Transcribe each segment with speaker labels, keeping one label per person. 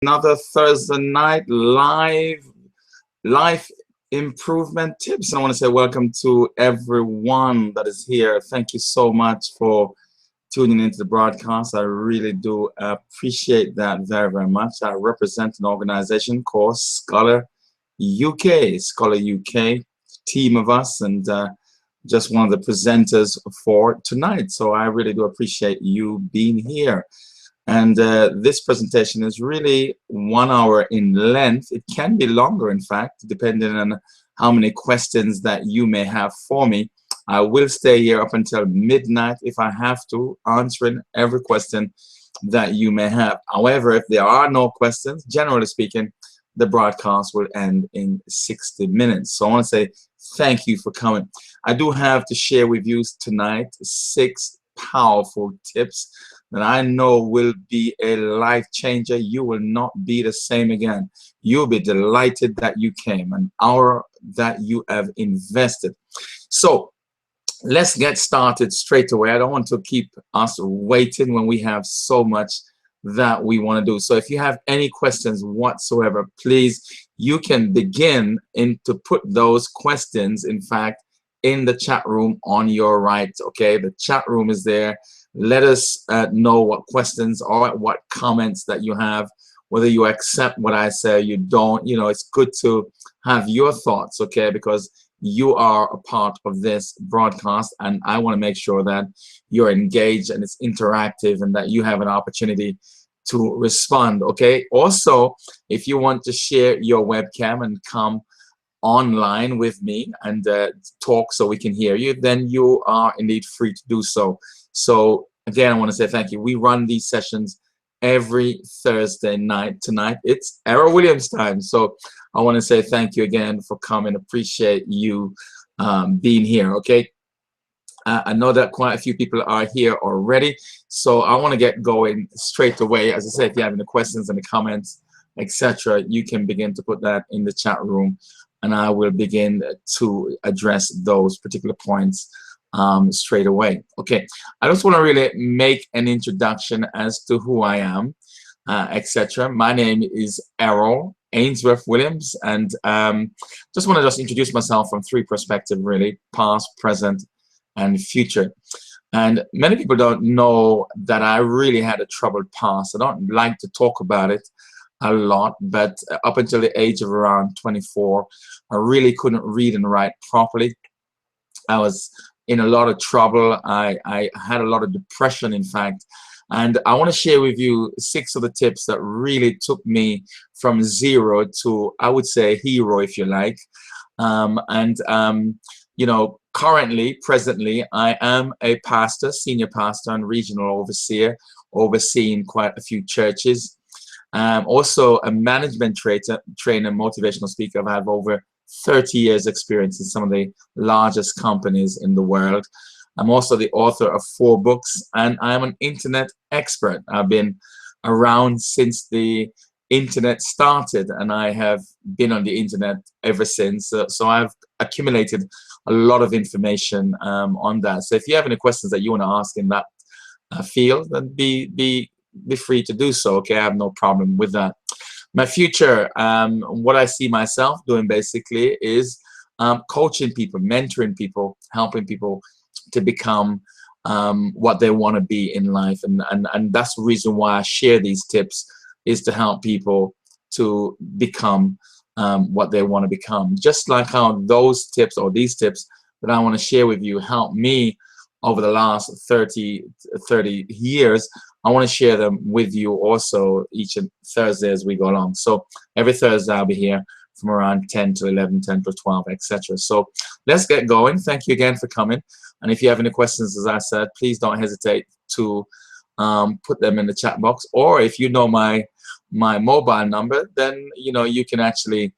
Speaker 1: Another Thursday night life improvement tips. I want to say welcome to everyone that is here. Thank you so much for tuning into the broadcast. I really do appreciate that very much. I represent an organization called Scholar UK team of us, and just one of the presenters for tonight. So I really do appreciate you being here. And this presentation is really 1 hour in length. It can be longer, in fact, depending on how many questions that you may have for me. I will stay here up until midnight if I have to, answering every question that you may have. However, if there are no questions, generally speaking, the broadcast will end in 60 minutes. So I want to say thank you for coming. I do have to share with you tonight 6 powerful tips that I know will be a life changer. You will not be the same again. You'll be delighted that you came, an hour that you have invested. So let's get started straight away. I don't want to keep us waiting when we have so much that we want to do. So if you have any questions whatsoever, please, you can begin to put those questions, in fact, in the chat room on your right. Okay, the chat room is there. Let us know what questions or what comments that you have, whether you accept what I say, you don't. You know, it's good to have your thoughts, okay, because you are a part of this broadcast, and I want to make sure that you're engaged and it's interactive and that you have an opportunity to respond, okay? Also, if you want to share your webcam and come online with me and talk so we can hear you, then you are indeed free to do so. So again, I want to say thank you. We run these sessions every Thursday night. Tonight it's Errol Williams time, so I want to say thank you again for coming. Appreciate you being here. Okay, I know that quite a few people are here already, so I want to get going straight away. As I said, if you have any questions and comments, etc., you can begin to put that in the chat room, and I will begin to address those particular points straight away. Okay, I just want to really make an introduction as to who I am, etc. My name is Errol Ainsworth Williams, and just want to introduce myself from 3 perspectives, really: past, present, and future. And many people don't know that I really had a troubled past. I don't like to talk about it a lot, but up until the age of around 24, I really couldn't read and write properly. I was in a lot of trouble. I had a lot of depression, in fact. And I want to share with you 6 of the tips that really took me from zero to, I would say, hero, if you like. You know, presently, I am a pastor, senior pastor and regional overseer, overseeing quite a few churches. Also a management trainer, motivational speaker. I have over 30 years experience in some of the largest companies in the world. I'm also the author of 4 books, and I'm an internet expert. I've been around since the internet started, and I have been on the internet ever since. So I've accumulated a lot of information on that. So if you have any questions that you want to ask in that field, then be free to do so. Okay, I have no problem with that. My future, what I see myself doing basically is coaching people, mentoring people, helping people to become what they want to be in life. And that's the reason why I share these tips, is to help people to become what they want to become. Just like how those tips, or these tips that I want to share with you, help me over the last 30 years. I want to share them with you also each Thursday as we go along. So every Thursday I'll be here from around 10 to 11, 10 to 12, etc. So let's get going. Thank you again for coming. And if you have any questions, as I said, please don't hesitate to put them in the chat box. Or if you know my mobile number, then you know you can actually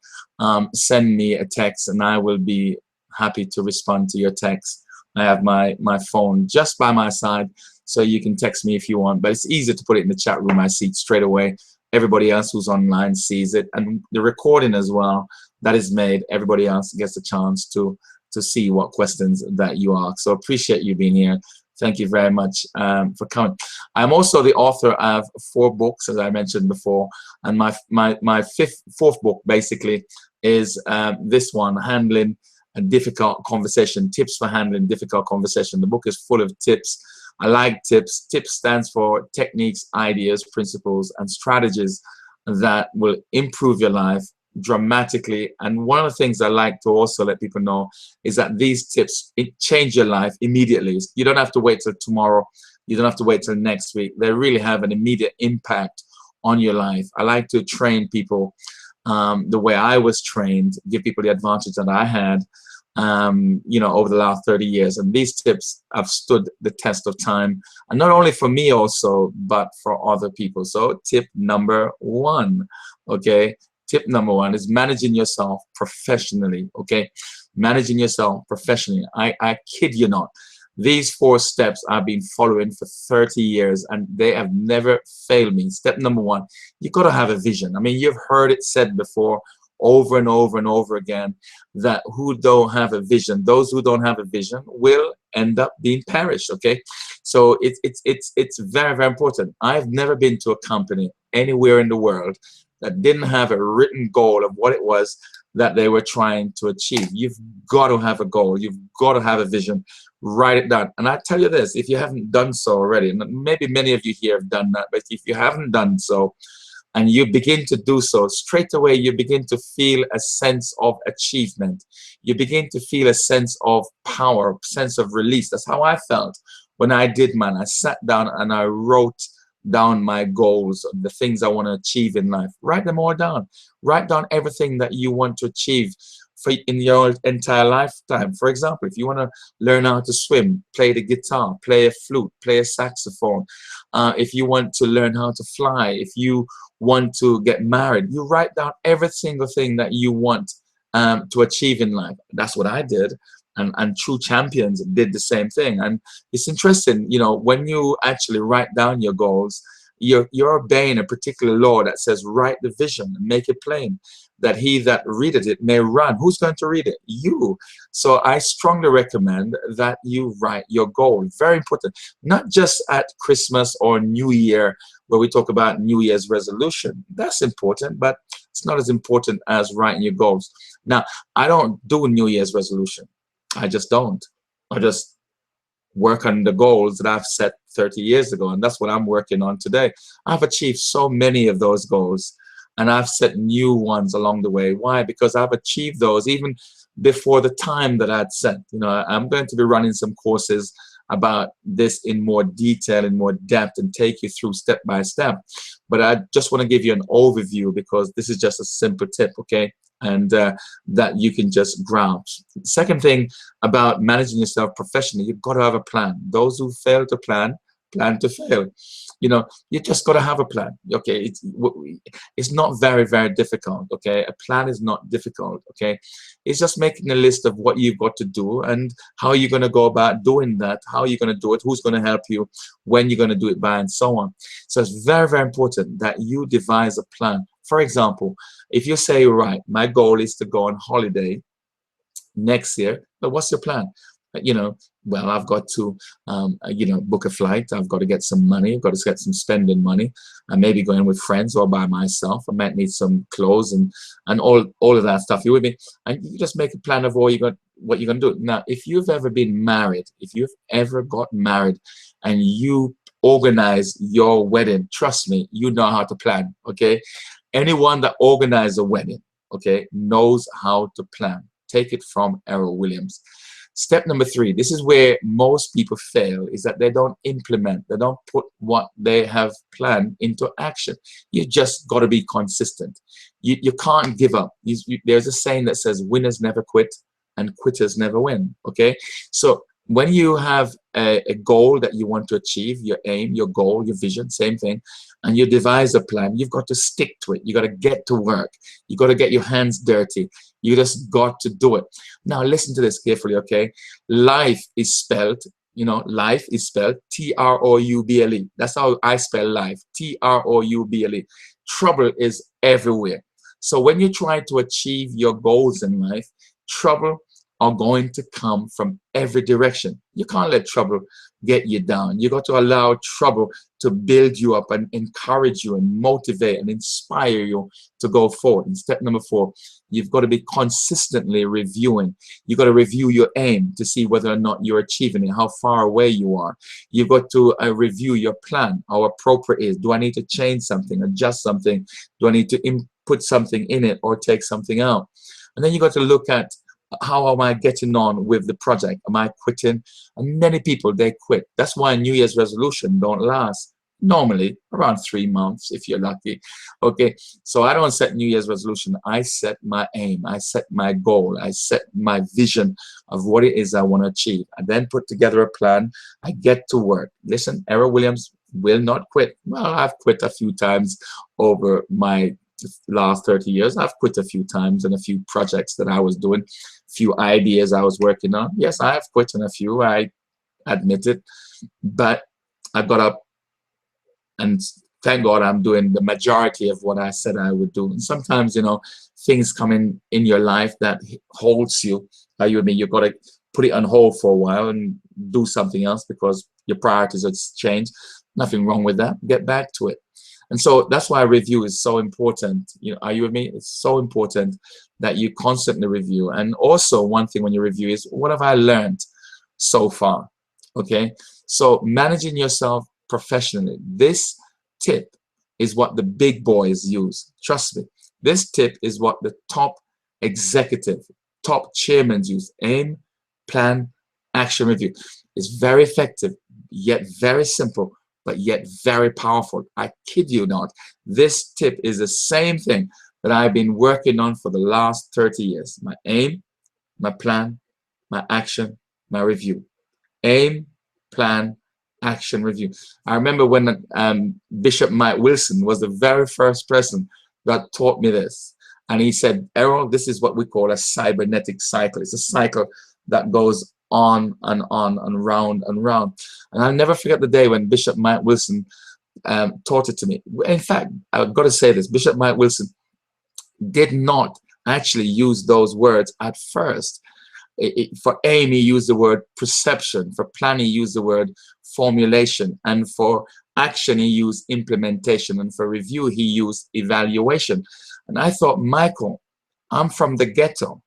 Speaker 1: send me a text, and I will be happy to respond to your text. I have my phone just by my side, so you can text me if you want, but it's easier to put it in the chat room. I see it straight away. Everybody else who's online sees it, and the recording as well that is made, everybody else gets a chance to see what questions that you ask. So appreciate you being here. Thank you very much for coming. I'm also the author of 4 books, as I mentioned before, and my fourth book basically is this one, Handling a Difficult Conversation, Tips for Handling Difficult Conversation. The book is full of tips. I like tips. Tips stands for techniques, ideas, principles, and strategies that will improve your life dramatically. And one of the things I like to also let people know is that these tips change your life immediately. You don't have to wait till tomorrow. You don't have to wait till next week. They really have an immediate impact on your life. I like to train people the way I was trained, give people the advantage that I had, you know, over the last 30 years. And these tips have stood the test of time, and not only for me also, but for other people. So tip number 1, okay? Tip number 1 is managing yourself professionally, okay? Managing yourself professionally. I kid you not. These 4 steps I've been following for 30 years, and they have never failed me. Step number 1, you got to have a vision. I mean, you've heard it said before, over and over and over again, that who don't have a vision, those who don't have a vision will end up being perished, okay? So it's very, very important. I've never been to a company anywhere in the world that didn't have a written goal of what it was that they were trying to achieve. You've got to have a goal. You've got to have a vision. Write it down. And I tell you this, if you haven't done so already, and maybe many of you here have done that, but if you haven't done so, and you begin to do so, straight away you begin to feel a sense of achievement. You begin to feel a sense of power, sense of release. That's how I felt when I did mine. I sat down and I wrote down my goals, the things I want to achieve in life. Write them all down. Write down everything that you want to achieve in your entire lifetime. For example, if you want to learn how to swim, play the guitar, play a flute, play a saxophone, if you want to learn how to fly, if you want to get married, you write down every single thing that you want to achieve in life. That's what I did. And true champions did the same thing. And it's interesting, you know, when you actually write down your goals, you're obeying a particular law that says write the vision, make it plain, that he that readeth it may run. Who's going to read it? You. So I strongly recommend that you write your goal. Very important. Not just at Christmas or New Year, where we talk about New Year's resolution. That's important, but it's not as important as writing your goals. Now, I don't do New Year's resolution. I just don't. I just work on the goals that I've set 30 years ago, and that's what I'm working on today. I've achieved so many of those goals, and I've set new ones along the way. Why? Because I've achieved those even before the time that I'd set. You know, I'm going to be running some courses about this in more detail, in more depth, and take you through step by step. But I just want to give you an overview because this is just a simple tip, okay? And that you can just grasp. Second thing about managing yourself professionally, you've got to have a plan. Those who fail to plan to fail. You know, you just got to have a plan. Okay, it's not very, very difficult. Okay, a plan is not difficult. Okay, it's just making a list of what you've got to do and how you're going to go about doing that, how you're going to do it, who's going to help you, when you're going to do it by, and so on. So it's very, very important that you devise a plan. For example, if you say, right, my goal is to go on holiday next year, but what's your plan? You know, well, I've got to, you know, book a flight. I've got to get some money. I've got to get some spending money. I may be going with friends or by myself. I might need some clothes and all of that stuff. You with me? And you just make a plan of what you're going to do. Now, if you've ever been married, if you've ever got married and you organize your wedding, trust me, you know how to plan, okay? Anyone that organizes a wedding, okay, knows how to plan. Take it from Errol Williams. Step number 3, this is where most people fail, is that they don't implement, they don't put what they have planned into action. You just got to be consistent. You can't give up. There's a saying that says winners never quit and quitters never win, okay? So when you have a goal that you want to achieve, your aim, your goal, your vision, same thing, and you devise a plan, you've got to stick to it. You got to get to work. You got to get your hands dirty. You just got to do it. Now, listen to this carefully, okay? Life is spelled, you know, life is spelled T-R-O-U-B-L-E. That's how I spell life, T-R-O-U-B-L-E. Trouble is everywhere. So when you try to achieve your goals in life, trouble are going to come from every direction. You can't let trouble get you down. You got to allow trouble to build you up and encourage you and motivate and inspire you to go forward. And step number 4, you've got to be consistently reviewing. You've got to review your aim to see whether or not you're achieving it, how far away you are. You've got to review your plan, how appropriate it is. Do I need to change something, adjust something? Do I need to put something in it or take something out? And then you got to look at, how am I getting on with the project? Am I quitting? And many people, they quit. That's why New Year's resolution don't last. Normally around 3 months if you're lucky. Okay, so I don't set New Year's resolution. I set my aim. I set my goal. I set my vision of what it is I want to achieve. I then put together a plan. I get to work. Listen, Errol Williams will not quit. Well, I've quit a few times over my last 30 years. I've quit a few times in a few projects that I was doing, few ideas I was working on. Yes, I have quit on a few, I admit it, but I got up and thank God I'm doing the majority of what I said I would do. And sometimes, you know, things come in your life that holds you. You've got to put it on hold for a while and do something else because your priorities have changed. Nothing wrong with that. Get back to it. And so that's why review is so important. You know, are you with me? It's so important that you constantly review. And also one thing when you review is, what have I learned so far? Okay. So managing yourself professionally. This tip is what the big boys use. Trust me. This tip is what the top executive, top chairmen use. Aim, plan, action, review. It's very effective, yet very simple, but yet very powerful. I kid you not. This tip is the same thing that I've been working on for the last 30 years. My aim, my plan, my action, my review. Aim, plan, action, review. I remember when Bishop Mike Wilson was the very first person that taught me this. And he said, Errol, this is what we call a cybernetic cycle. It's a cycle that goes on and on and round and round. And I'll never forget the day when Bishop Mike Wilson taught it to me. In fact, I've got to say this, Bishop Mike Wilson did not actually use those words at first. For aim, he used the word perception. For plan, he used the word formulation. And for action, he used implementation. And for review, he used evaluation. And I thought, Michael, I'm from the ghetto.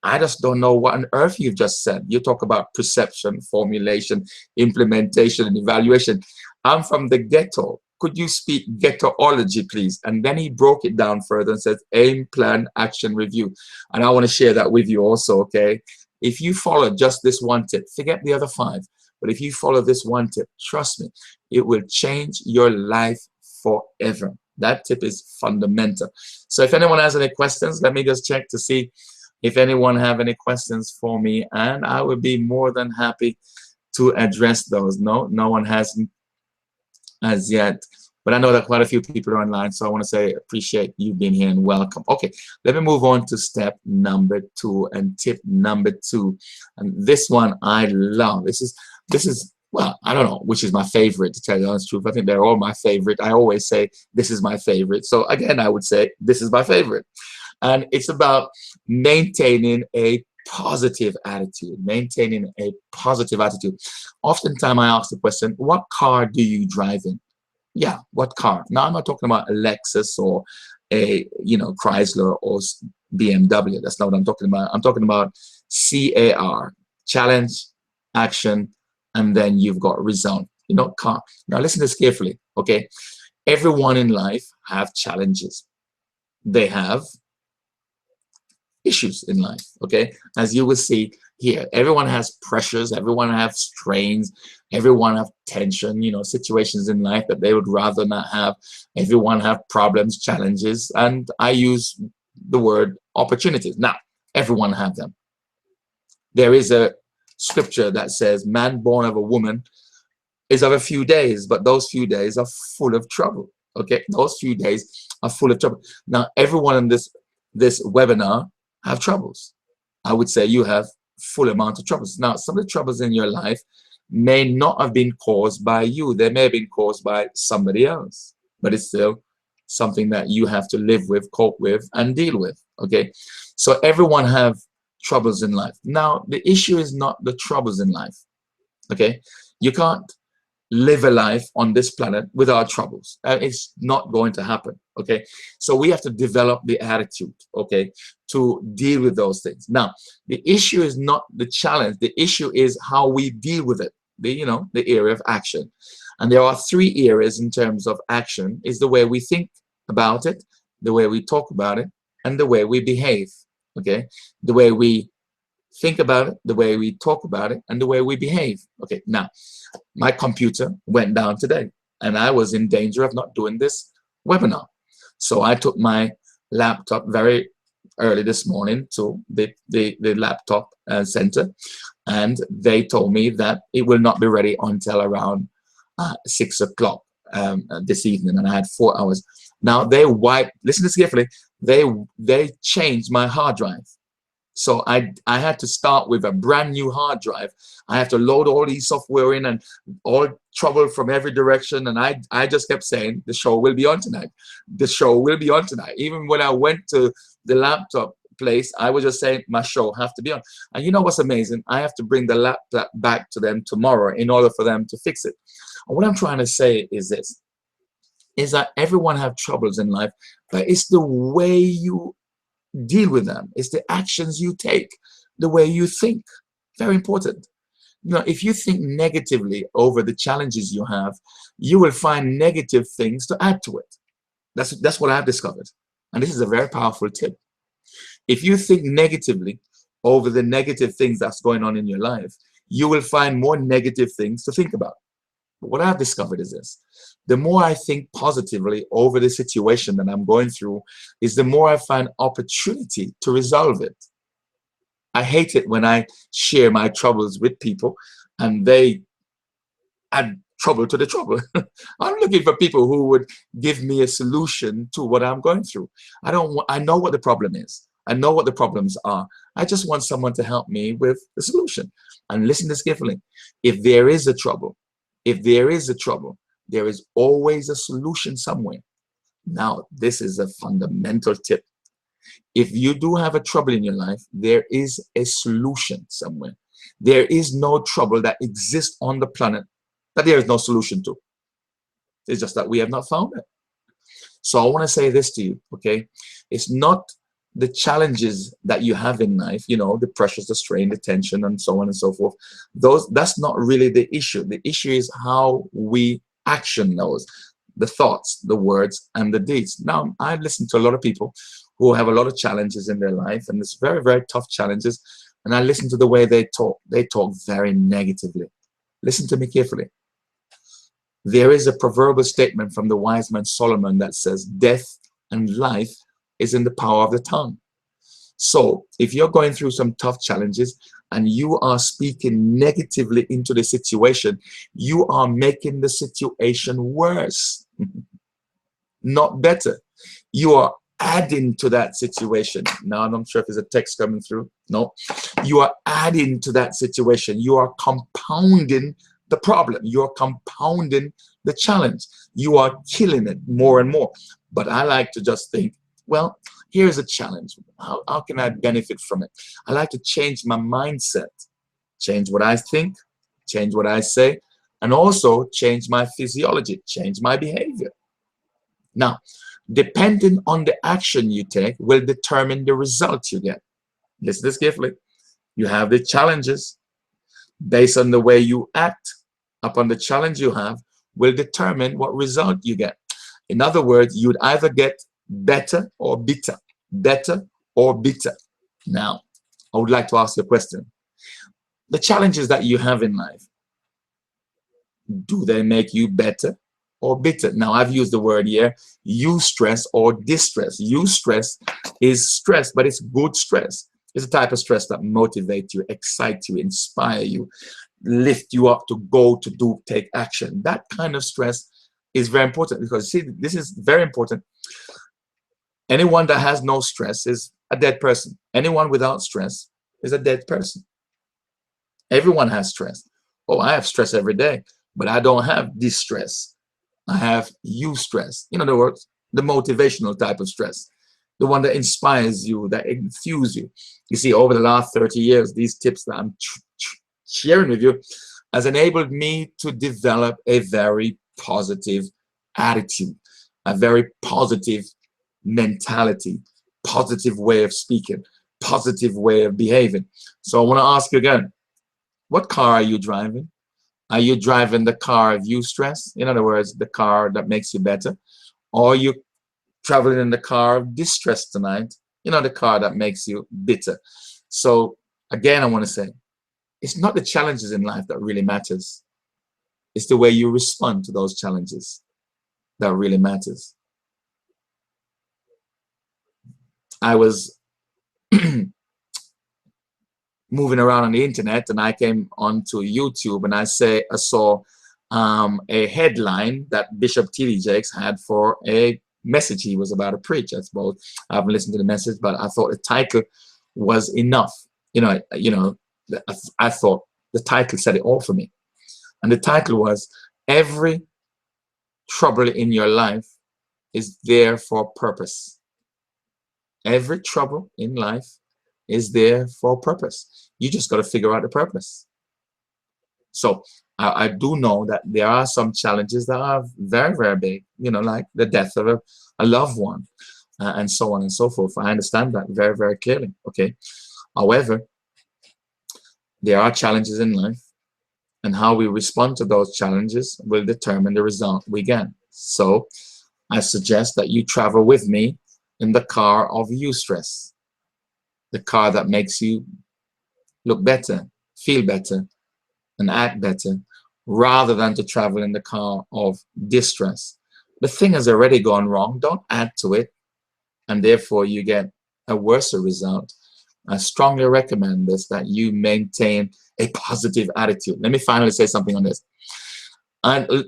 Speaker 1: I just don't know what on earth you've just said. You talk about perception, formulation, implementation, and evaluation. I'm from the ghetto. Could you speak ghettoology, please? And then he broke it down further and said, aim, plan, action, review. And I want to share that with you also, okay? If you follow just this one tip, forget the other 5, but if you follow this one tip, trust me, it will change your life forever. That tip is fundamental. So if anyone has any questions, let me just check to see if anyone have any questions for me, and I would be more than happy to address those. No one hasn't as yet, but I know that quite a few people are online, so I want to say appreciate you being here and welcome. Okay, let me move on to step number 2 and tip number 2, and this one I love. This is well, I don't know which is my favorite, to tell you the honest truth. I think they're all my favorite. I always say this is my favorite, so again I would say this is my favorite. And it's about maintaining a positive attitude, maintaining a positive attitude. Oftentimes I ask the question, what car do you drive in? Yeah, what car? Now I'm not talking about a Lexus or a, you know, Chrysler or BMW. That's not what I'm talking about. I'm talking about CAR, challenge, action, and then you've got result. You know, car. Now listen to this carefully, okay? Everyone in life have challenges. They have issues in life, okay? As you will see here, everyone has pressures, everyone have strains, everyone have tension, you know, situations in life that they would rather not have. Everyone have problems, challenges, and I use the word opportunities. Now, everyone have them. There is a scripture that says, man born of a woman is of a few days, but those few days are full of trouble, okay? Those few days are full of trouble. Now, everyone in this webinar have troubles. I would say you have full amount of troubles. Now, some of the troubles in your life may not have been caused by you. They may have been caused by somebody else, but it's still something that you have to live with, cope with, and deal with, okay? So everyone have troubles in life. Now, the issue is not the troubles in life. Okay, you can't live a life on this planet without troubles. It's not going to happen. Okay, so we have to develop the attitude, okay, to deal with those things. Now, the issue is not the challenge. The issue is how we deal with it. The area of action. And there are three areas in terms of action: is the way we think about it, the way we talk about it, and the way we behave. Okay, the way we think about it, the way we talk about it, and the way we behave. Okay, now my computer went down today and I was in danger of not doing this webinar. So I took my laptop very early this morning to the laptop center, and they told me that it will not be ready until around 6 o'clock this evening, and I had 4 hours. Now they wiped, listen to this carefully, they changed my hard drive. So I had to start with a brand new hard drive. I have to load all these software in and all trouble from every direction. And I just kept saying, the show will be on tonight. The show will be on tonight. Even when I went to the laptop place, I was just saying, my show have to be on. And you know what's amazing? I have to bring the laptop back to them tomorrow in order for them to fix it. And what I'm trying to say is this, is that everyone have troubles in life, but it's the way you deal with them. It's the actions you take, the way you think. Very important. If you think negatively over the challenges you have, you will find negative things to add to it. That's what I've discovered. And this is a very powerful tip. If you think negatively over the negative things that's going on in your life, you will find more negative things to think about. But what I've discovered is this: the more I think positively over the situation that I'm going through, is the more I find opportunity to resolve it. I hate it when I share my troubles with people and they add trouble to the trouble. I'm looking for people who would give me a solution to what I'm going through. I know what the problem is. I know what the problems are. I just want someone to help me with the solution. And listen to this carefully. If there is a trouble, there is always a solution somewhere. Now, this is a fundamental tip. If you do have a trouble in your life, there is a solution somewhere. There is no trouble that exists on the planet that there is no solution to. It's just that we have not found it. So I want to say this to you, okay? It's not the challenges that you have in life, the pressures, the strain, the tension, and so on and so forth. That's not really the issue. The issue is how we action those, the thoughts, the words, and the deeds. Now, I've listened to a lot of people who have a lot of challenges in their life, and it's very, very tough challenges. And I listen to the way they talk. They talk very negatively. Listen to me carefully. There is a proverbial statement from the wise man Solomon that says, death and life is in the power of the tongue. So if you're going through some tough challenges and you are speaking negatively into the situation, you are making the situation worse, not better. You are adding to that situation. Now, I'm not sure if there's a text coming through. No, you are adding to that situation. You are compounding the problem. You are compounding the challenge. You are killing it more and more. But I like to just think, well, here's a challenge. How can I benefit from it? I like to change my mindset, change what I think, change what I say, and also change my physiology, change my behavior. Now, depending on the action you take will determine the result you get. Listen to this carefully. You have the challenges. Based on the way you act upon the challenge you have will determine what result you get. In other words, you'd either get better or bitter. Better or bitter. Now, I would like to ask you a question. The challenges that you have in life, do they make you better or bitter? Now, I've used the word here, eustress or distress. Eustress is stress, but it's good stress. It's a type of stress that motivates you, excites you, inspire you, lift you up to go to do, take action. That kind of stress is very important because, see, this is very important. Anyone that has no stress is a dead person. Anyone without stress is a dead person. Everyone has stress. Oh, I have stress every day, but I don't have distress. I have eustress. In other words, the motivational type of stress. the one that inspires you, that enthuses you. You see, over the last 30 years, these tips that I'm sharing with you has enabled me to develop a very positive attitude, a very positive mentality, positive way of speaking, positive way of behaving. So I want to ask you again, what car are you driving? Are you driving the car of eustress? In other words, the car that makes you better? Or are you traveling in the car of distress tonight? You know, the car that makes you bitter. So again, I want to say, it's not the challenges in life that really matters. It's the way you respond to those challenges that really matters. I was moving around on the internet and I came onto YouTube and I saw a headline that Bishop T.D. Jakes had for a message he was about to preach. I suppose I haven't listened to the message, but I thought the title was enough. I thought the title said it all for me. And the title was, every trouble in your life is there for a purpose. Every trouble in life is there for a purpose. You just got to figure out the purpose. So I do know that there are some challenges that are very, very big, like the death of a loved one and so on and so forth. I understand that very, very clearly. Okay. However, there are challenges in life, and how we respond to those challenges will determine the result we get. So I suggest that you travel with me in the car of eustress, the car that makes you look better, feel better, and act better, rather than to travel in the car of distress. The thing has already gone wrong. Don't add to it, and therefore you get a worse result. I strongly recommend this, that you maintain a positive attitude. Let me finally say something on this.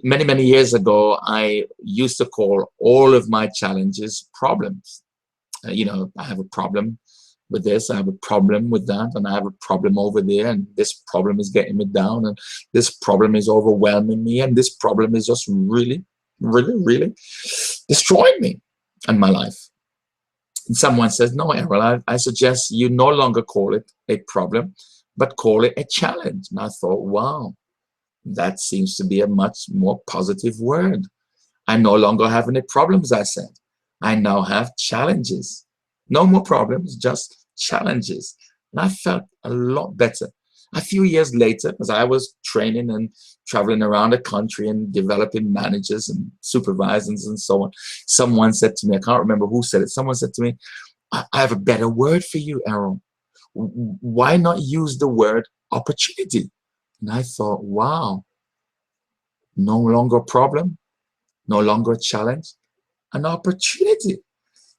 Speaker 1: Many, many years ago, I used to call all of my challenges problems. I have a problem with this, I have a problem with that, and I have a problem over there, and this problem is getting me down, and this problem is overwhelming me, and this problem is just really, really, really destroying me and my life. And someone says, no, Errol, I suggest you no longer call it a problem, but call it a challenge. And I thought, wow, that seems to be a much more positive word. I no longer have any problems, I said. I now have challenges. No more problems, just challenges. And I felt a lot better. A few years later, as I was training and traveling around the country and developing managers and supervisors and so on, someone said to me, I can't remember who said it, someone said to me, I have a better word for you, Errol. Why not use the word opportunity? And I thought, wow, no longer a problem, no longer a challenge, an opportunity.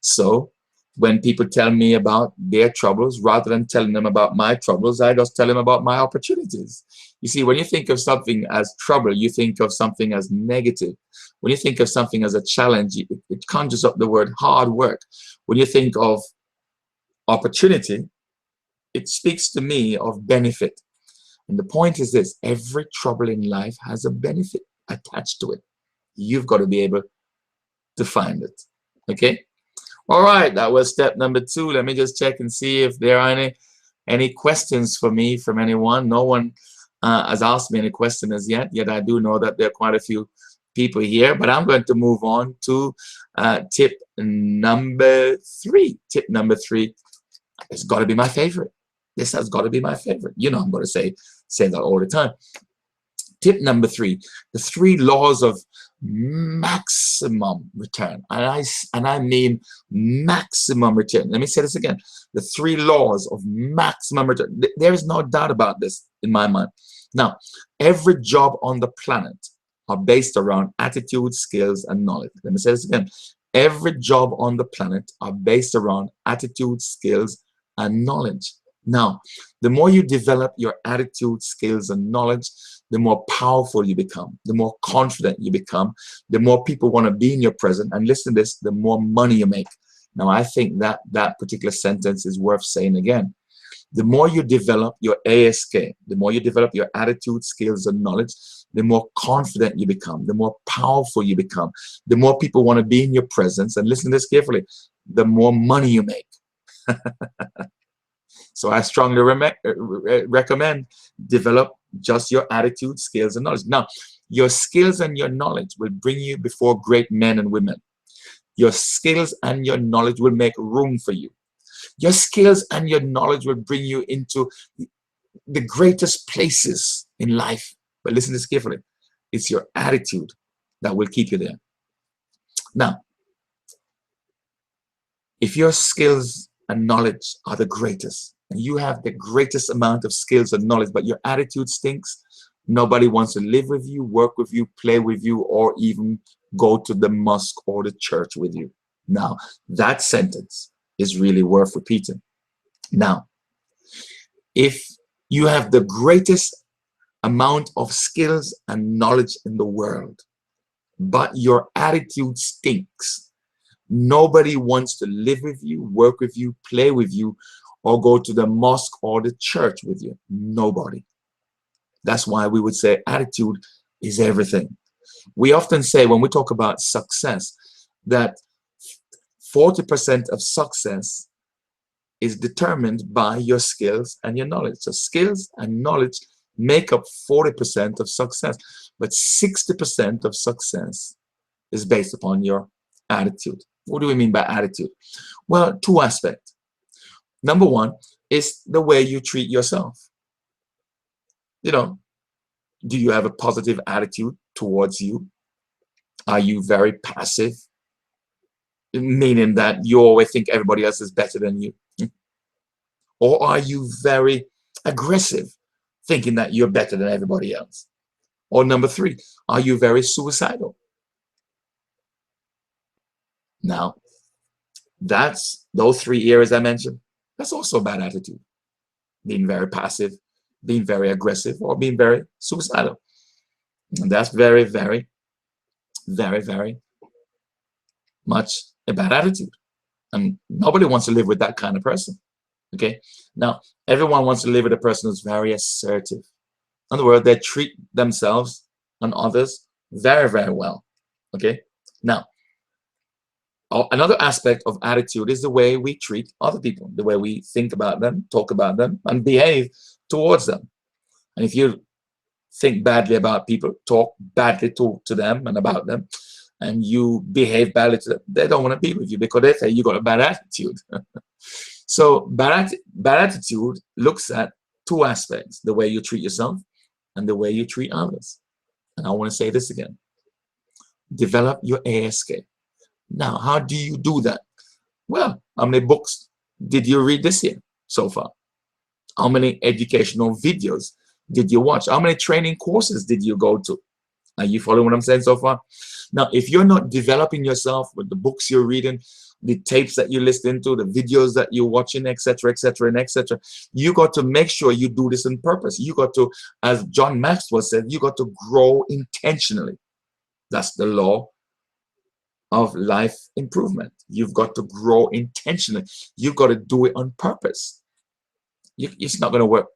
Speaker 1: So when people tell me about their troubles, rather than telling them about my troubles, I just tell them about my opportunities. You see, when you think of something as trouble, you think of something as negative. When you think of something as a challenge, it conjures up the word hard work. When you think of opportunity, it speaks to me of benefit. And the point is this, every trouble in life has a benefit attached to it. You've got to be able to find it. Okay? All right, that was step number 2. Let me just check and see if there are any questions for me from anyone. No one has asked me any question as yet I do know that there are quite a few people here, but I'm going to move on to tip number 3. Tip number 3 has got to be my favorite. This has got to be my favorite. I'm going to say that all the time. Tip number 3, the 3 laws of maximum return. And I mean maximum return. Let me say this again. The 3 laws of maximum return. There is no doubt about this in my mind. Now, every job on the planet are based around attitude, skills, and knowledge. Let me say this again. Every job on the planet are based around attitude, skills, and knowledge. Now, the more you develop your attitude, skills, and knowledge, the more powerful you become, the more confident you become, the more people want to be in your presence. And listen to this, the more money you make. Now, I think that particular sentence is worth saying again. The more you develop your ASK, the more you develop your attitude, skills, and knowledge, the more confident you become, the more powerful you become, the more people want to be in your presence. And listen to this carefully. the more money you make. So I strongly recommend develop just your attitude, skills, and knowledge. Now, your skills and your knowledge will bring you before great men and women. Your skills and your knowledge will make room for you. Your skills and your knowledge will bring you into the greatest places in life. But listen to this carefully. It's your attitude that will keep you there. Now, if your skills and knowledge are the greatest, and you have the greatest amount of skills and knowledge, but your attitude stinks, nobody wants to live with you, work with you, play with you, or even go to the mosque or the church with you. Now, that sentence is really worth repeating. Now, if you have the greatest amount of skills and knowledge in the world, but your attitude stinks, nobody wants to live with you, work with you, play with you, or go to the mosque or the church with you. Nobody. That's why we would say attitude is everything. We often say when we talk about success that 40% of success is determined by your skills and your knowledge. So skills and knowledge make up 40% of success, but 60% of success is based upon your attitude. What do we mean by attitude? Well, two aspects. Number one is the way you treat yourself. You know, do you have a positive attitude towards you? Are you very passive? Meaning that you always think everybody else is better than you? Or are you very aggressive, thinking that you're better than everybody else? Or number three, are you very suicidal? Now, that's those three areas I mentioned. That's also a bad attitude. Being very passive, being very aggressive, or being very suicidal. And that's very, very, very, very much a bad attitude. And nobody wants to live with that kind of person. Okay? Now, everyone wants to live with a person who's very assertive. In other words, they treat themselves and others very, very well. Okay? Now, another aspect of attitude is the way we treat other people, the way we think about them, talk about them, and behave towards them. And if you think badly about people, talk badly to them and about them, and you behave badly to them, they don't want to be with you because they say you got a bad attitude. So bad attitude looks at two aspects, the way you treat yourself and the way you treat others. And I want to say this again. Develop your ASK. Now, how do you do that? Well, how many books did you read this year so far? How many educational videos did you watch? How many training courses did you go to? Are you following what I'm saying so far? Now, if you're not developing yourself with the books you're reading, the tapes that you listen to, the videos that you're watching, etc., etc., and etc., you got to make sure you do this on purpose. You got to, as John Maxwell said, you got to grow intentionally. That's the law of life improvement. You've got to grow intentionally. You've got to do it on purpose. It's not going to work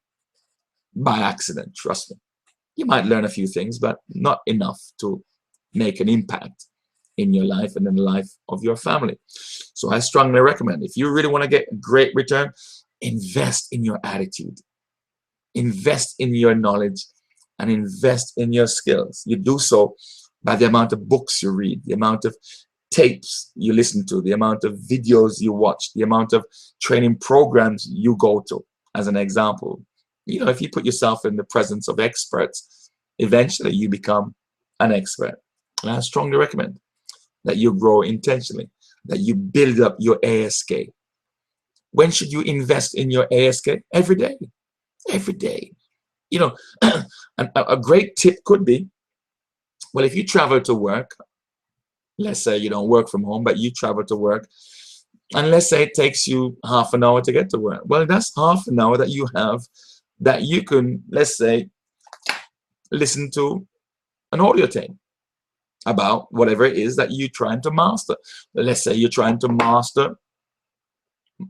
Speaker 1: by accident, trust me. You might learn a few things, but not enough to make an impact in your life and in the life of your family. So I strongly recommend, if you really want to get a great return, invest in your attitude, invest in your knowledge, and invest in your skills. You do so by the amount of books you read, the amount of tapes you listen to, the amount of videos you watch, the amount of training programs you go to. As an example, you know, if you put yourself in the presence of experts, eventually you become an expert. And I strongly recommend that you grow intentionally, that you build up your ASK. When should you invest in your ASK? Every day. Every day. You know, a great tip could be, well, if you travel to work, let's say you don't work from home, but you travel to work, and let's say it takes you half an hour to get to work. Well, that's half an hour that you have that you can, let's say, listen to an audio tape about whatever it is that you're trying to master. Let's say you're trying to master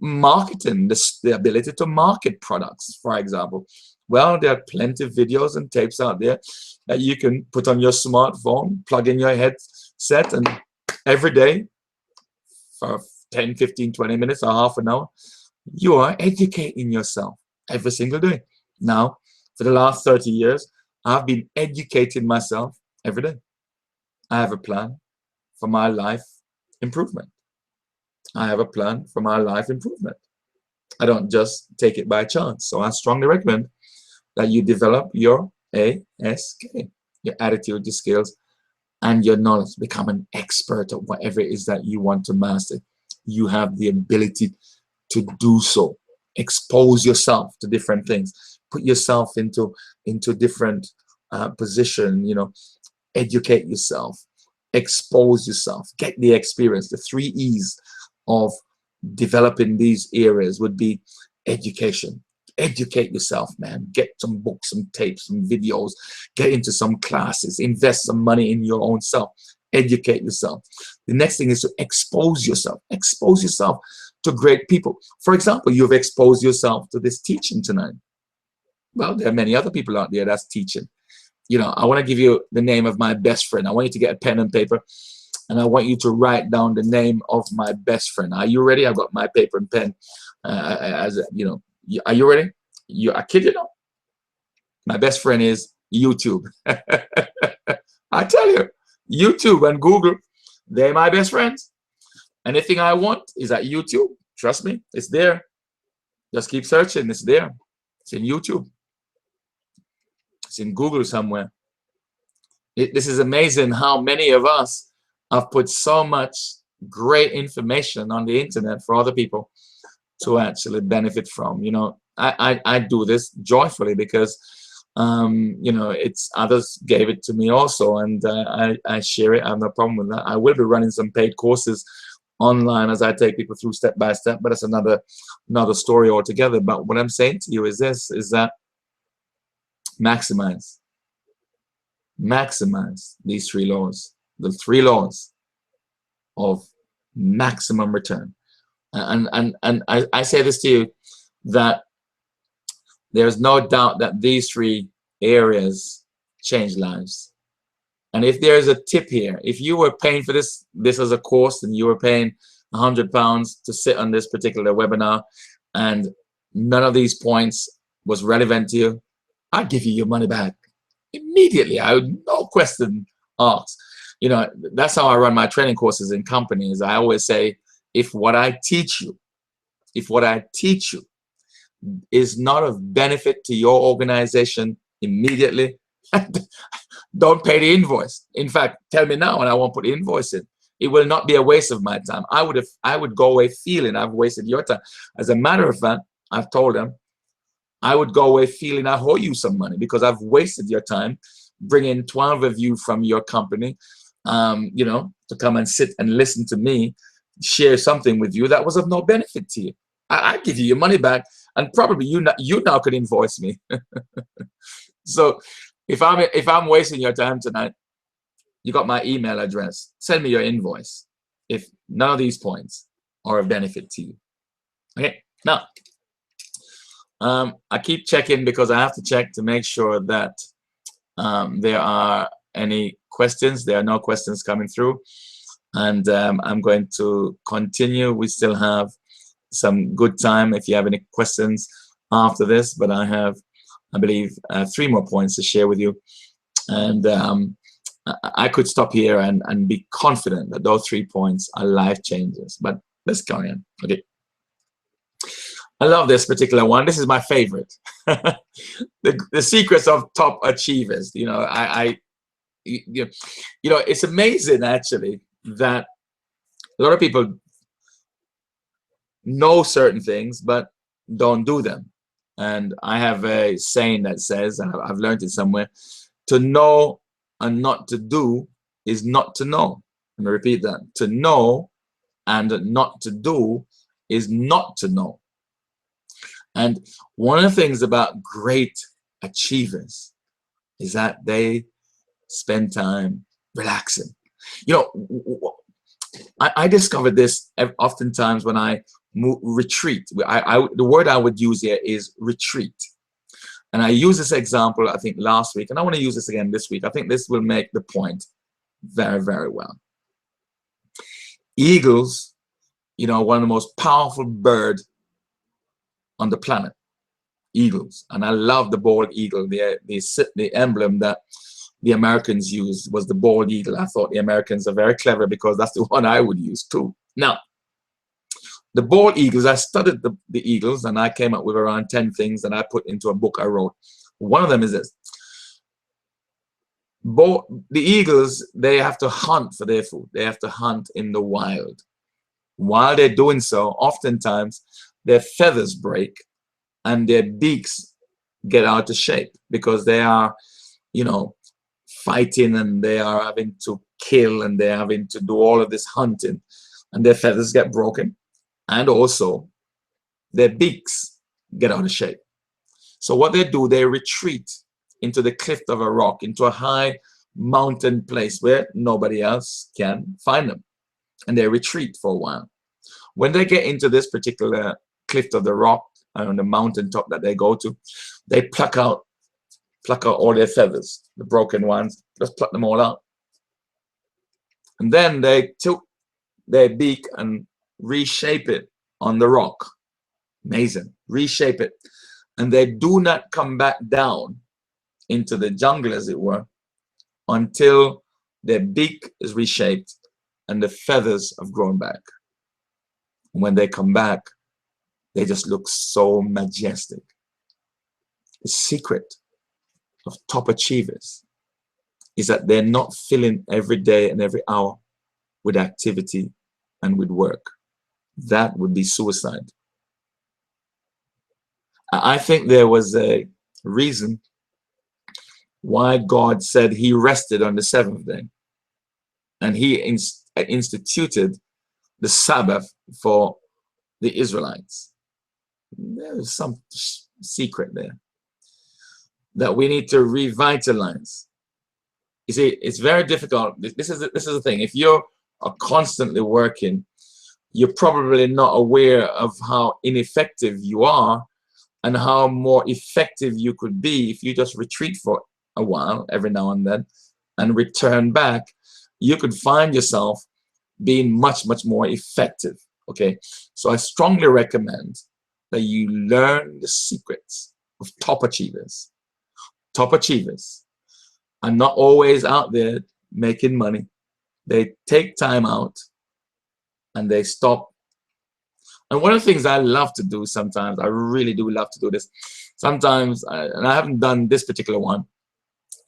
Speaker 1: marketing, the ability to market products, for example. Well, there are plenty of videos and tapes out there that you can put on your smartphone, plug in your headset, and every day for 10, 15, 20 minutes or half an hour. You are educating yourself every single day. Now, for the last 30 years, I've been educating myself every day. I have a plan for my life improvement. I have a plan for my life improvement. I don't just take it by chance. So I strongly recommend that you develop your ASK, your attitude, your skills, and your knowledge. Become an expert at whatever it is that you want to master. You have the ability to do so. Expose yourself to different things. Put yourself into different position. You know, educate yourself. Expose yourself. Get the experience. The 3 E's of developing these areas would be education. Educate yourself, man. Get some books, some tapes, some videos. Get into some classes. Invest some money in your own self. Educate yourself. The next thing is to expose yourself. Expose yourself to great people. For example, you've exposed yourself to this teaching tonight. Well, there are many other people out there that's teaching. You know, I want to give you the name of my best friend. I want you to get a pen and paper, and I want you to write down the name of my best friend. Are you ready? I've got my paper and pen. As you know, are you ready? I kid you not. My best friend is YouTube. I tell you, YouTube and Google, they're my best friends. Anything I want is at YouTube. Trust me, it's there. Just keep searching. It's there. It's in YouTube. It's in Google somewhere. This is amazing how many of us have put so much great information on the internet for other people to actually benefit from. You know, I do this joyfully because you know, it's others gave it to me also, and I share it. I have no problem with that. I will be running some paid courses online as I take people through step by step, but it's another story altogether. But what I'm saying to you is this, is that maximize these 3 laws, the 3 laws of maximum return. And I say this to you, that there's no doubt that these 3 areas change lives. And if there's a tip here, if you were paying for this as a course, and you were paying £100 to sit on this particular webinar, and none of these points was relevant to you, I'd give you your money back immediately. I would, no question asked. You know, that's how I run my training courses in companies. I always say, if what I teach you is not of benefit to your organization immediately, don't pay the invoice. In fact, tell me now and I won't put the invoice in. It will not be a waste of my time. I would go away feeling I've wasted your time. As a matter of fact, I've told them I would go away feeling I owe you some money because I've wasted your time bringing 12 of you from your company, you know, to come and sit and listen to me share something with you that was of no benefit to you. I give you your money back, and probably you now could invoice me. So if I'm wasting your time tonight, you got my email address. Send me your invoice if none of these points are of benefit to you. Okay, now I keep checking because I have to check to make sure that there are any questions. There are no questions coming through, and I'm going to continue. We still have some good time if you have any questions after this, but I have, I believe, 3 more points to share with you, and I could stop here and be confident that those 3 points are life changers. But let's carry on. Okay, I love this particular one. This is my favorite. the secrets of top achievers. You know, you know, it's amazing actually that a lot of people know certain things but don't do them. And I have a saying that says, and I've learned it somewhere, to know and not to do is not to know. Let me repeat that. To know and not to do is not to know. And one of the things about great achievers is that they spend time relaxing. You know, I discovered this oftentimes when I retreat. The word I would use here is retreat. And I used this example, I think, last week, and I want to use this again this week. I think this will make the point very, very well. Eagles you know, one of the most powerful bird on the planet, eagles. And I love the bald eagle. The emblem that the Americans used was the bald eagle. I thought the Americans are very clever because that's the one I would use too. Now, the bald eagles, I studied the eagles, and I came up with around 10 things that I put into a book I wrote. One of them is this. The eagles, they have to hunt for their food. They have to hunt in the wild. While they're doing so, oftentimes their feathers break and their beaks get out of shape because they are, you know, fighting, and they are having to kill, and they're having to do all of this hunting, and their feathers get broken, and also their beaks get out of shape. So what they do, they retreat into the cliff of a rock, into a high mountain place where nobody else can find them, and they retreat for a while. When they get into this particular cliff of the rock, on the mountaintop that they go to, they pluck out all their feathers, the broken ones, just pluck them all out. And then they tilt their beak and reshape it on the rock. Amazing. Reshape it. And they do not come back down into the jungle, as it were, until their beak is reshaped and the feathers have grown back. When they come back, they just look so majestic. The secret of top achievers is that they're not filling every day and every hour with activity and with work. That would be suicide. I think there was a reason why God said he rested on the seventh day, and he instituted the Sabbath for the Israelites. There's some secret there that we need to revitalize. You see, it's very difficult. This is the thing. If you're constantly working, you're probably not aware of how ineffective you are and how more effective you could be if you just retreat for a while every now and then and return back. You could find yourself being much more effective. Okay, so I strongly recommend that you learn the secrets of top achievers. Top achievers are not always out there making money. They take time out and they stop. And one of the things I love to do sometimes, I really do love to do this. Sometimes, and I haven't done this particular one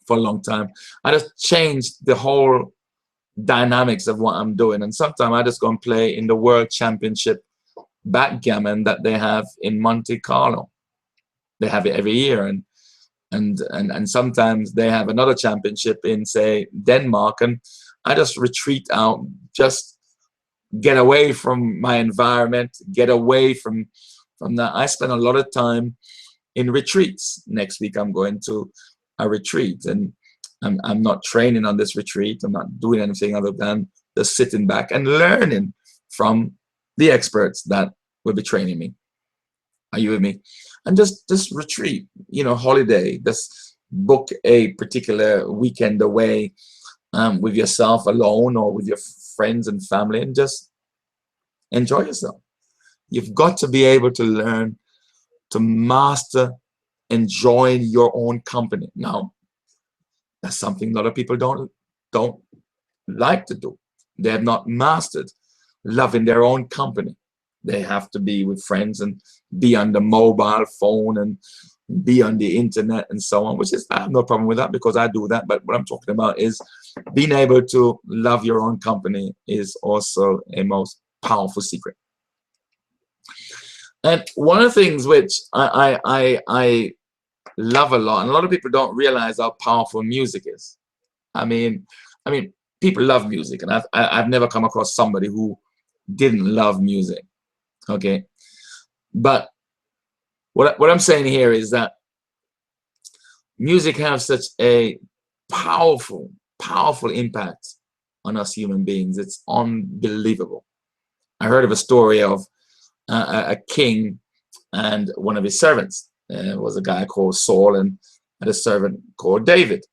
Speaker 1: for a long time, I just changed the whole dynamics of what I'm doing. And sometimes I just go and play in the World Championship backgammon that they have in Monte Carlo. They have it every year, and sometimes they have another championship in, say, Denmark, and I just retreat out, just get away from my environment, get away from that. I spend a lot of time in retreats. Next week I'm going to a retreat, and I'm not training on this retreat. I'm not doing anything other than just sitting back and learning from the experts that will be training me. Are you with me? And just retreat, you know, holiday. Just book a particular weekend away with yourself alone or with your friends and family, and just enjoy yourself. You've got to be able to learn to master enjoying your own company. Now, that's something a lot of people don't like to do. They have not mastered loving their own company. They have to be with friends and be on the mobile phone and be on the internet and so on, which is, I have no problem with that because I do that. But what I'm talking about is being able to love your own company is also a most powerful secret. And one of the things which I love a lot, and a lot of people don't realize how powerful music is. I mean, people love music, and I've never come across somebody who didn't love music. Okay, but what I'm saying here is that music has such a powerful impact on us human beings. It's unbelievable. I heard of a story of a king and one of his servants. Was a guy called Saul and had a servant called David.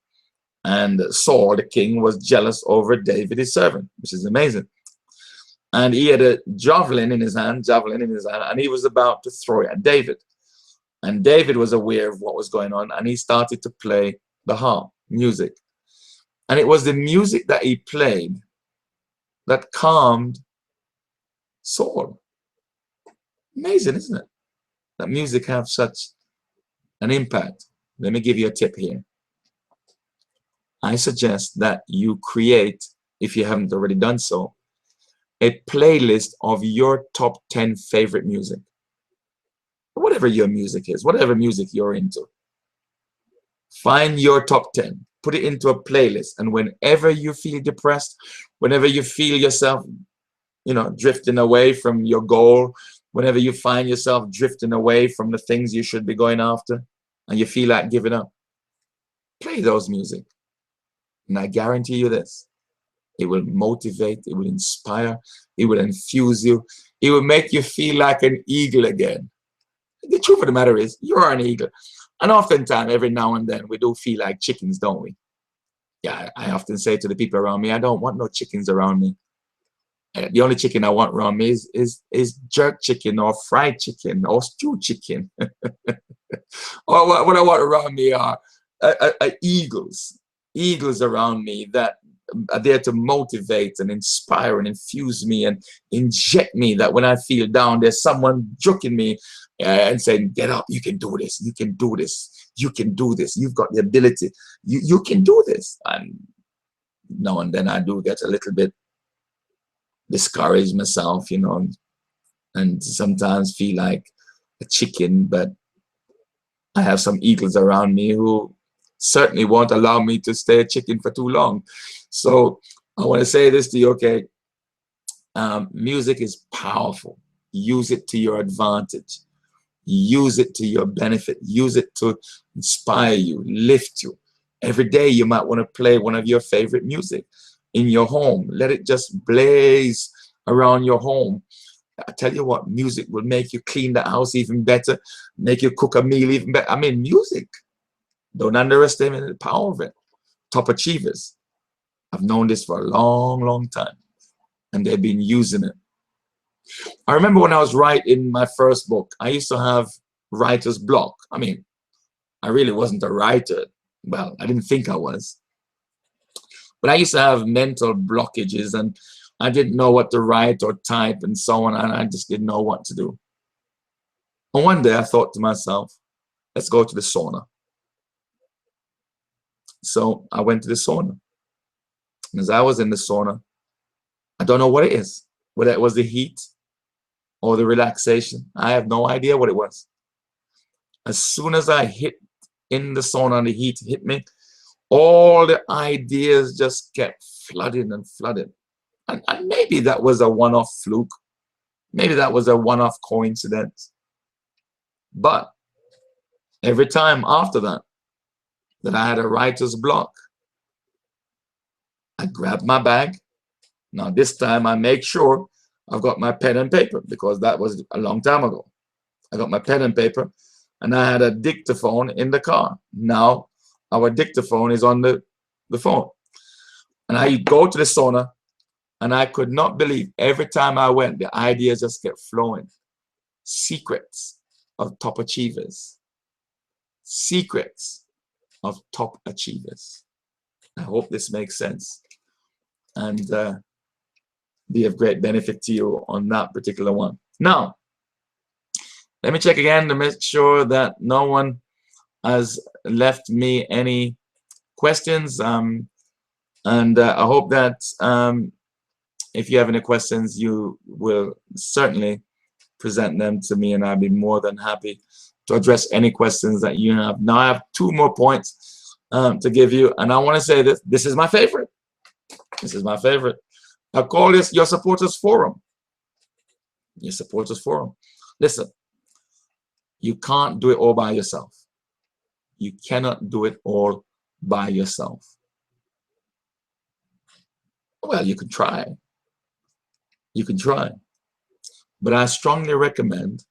Speaker 1: And Saul, the king, was jealous over David, his servant, which is amazing. and he had a javelin in his hand, and he was about to throw it at David. And David was aware of what was going on, and he started to play the harp music. And it was the music that he played that calmed Saul. Amazing, isn't it? That music have such an impact. Let me give you a tip here. I suggest that you create, if you haven't already done so, a playlist of your top 10 favorite music. Whatever your music is, whatever music you're into. Find your top 10, put it into a playlist, and whenever you feel depressed, whenever you feel yourself, drifting away from your goal, whenever you find yourself drifting away from the things you should be going after, and you feel like giving up, play those music. And I guarantee you this, it will motivate, it will inspire, it will infuse you, it will make you feel like an eagle again. The truth of the matter is, you are an eagle. And oftentimes, every now and then, we do feel like chickens, don't we? Yeah, I often say to the people around me, I don't want no chickens around me. The only chicken I want around me is jerk chicken or fried chicken or stewed chicken. Or what I want around me are eagles. Eagles around me that are there to motivate and inspire and infuse me and inject me, that when I feel down, there's someone joking me and saying, get up, you can do this, you can do this, you can do this, you've got the ability, you can do this. And now and then I do get a little bit discouraged myself, and sometimes feel like a chicken, but I have some eagles around me who certainly won't allow me to stay a chicken for too long. So I want to say this to you, okay? Music is powerful. Use it to your advantage. Use it to your benefit. Use it to inspire you, lift you. Every day you might want to play one of your favorite music in your home. Let it just blaze around your home. I tell you what, music will make you clean the house even better, make you cook a meal even better. I mean, music. Don't underestimate the power of it. Top achievers. I've known this for a long, long time, and they've been using it. I remember when I was writing my first book, I used to have writer's block. I mean, I really wasn't a writer. Well, I didn't think I was. But I used to have mental blockages, and I didn't know what to write or type and so on, and I just didn't know what to do. And one day I thought to myself, let's go to the sauna. So I went to the sauna. And as I was in the sauna, I don't know what it is, whether it was the heat or the relaxation. I have no idea what it was. As soon as I hit in the sauna and the heat hit me, all the ideas just kept flooding and flooding. And maybe that was a one-off fluke. Maybe that was a one-off coincidence. But every time after that I had a writer's block, I grabbed my bag. Now this time I make sure I've got my pen and paper, because that was a long time ago. I got my pen and paper, and I had a dictaphone in the car. Now our dictaphone is on the phone. And I go to the sauna, and I could not believe every time I went, the ideas just kept flowing. Secrets of top achievers. Secrets of top achievers. I hope this makes sense and be of great benefit to you on that particular one. Now, let me check again to make sure that no one has left me any questions. And I hope that if you have any questions, you will certainly present them to me, and I'll be more than happy to address any questions that you have. Now I have 2 more points to give you, and I want to say this. This is my favorite. This is my favorite. I call this your supporters forum. Your supporters forum. Listen, you can't do it all by yourself. You cannot do it all by yourself. Well, you can try. You can try. But I strongly recommend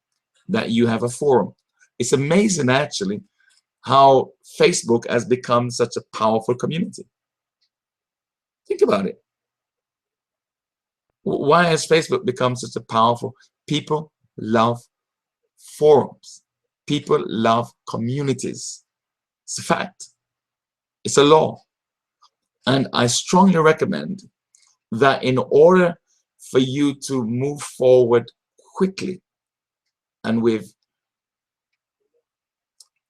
Speaker 1: that you have a forum. It's amazing, actually, how Facebook has become such a powerful community. Think about it. Why has Facebook become such a powerful? People love forums. People love communities. It's a fact. It's a law. And I strongly recommend that in order for you to move forward quickly and with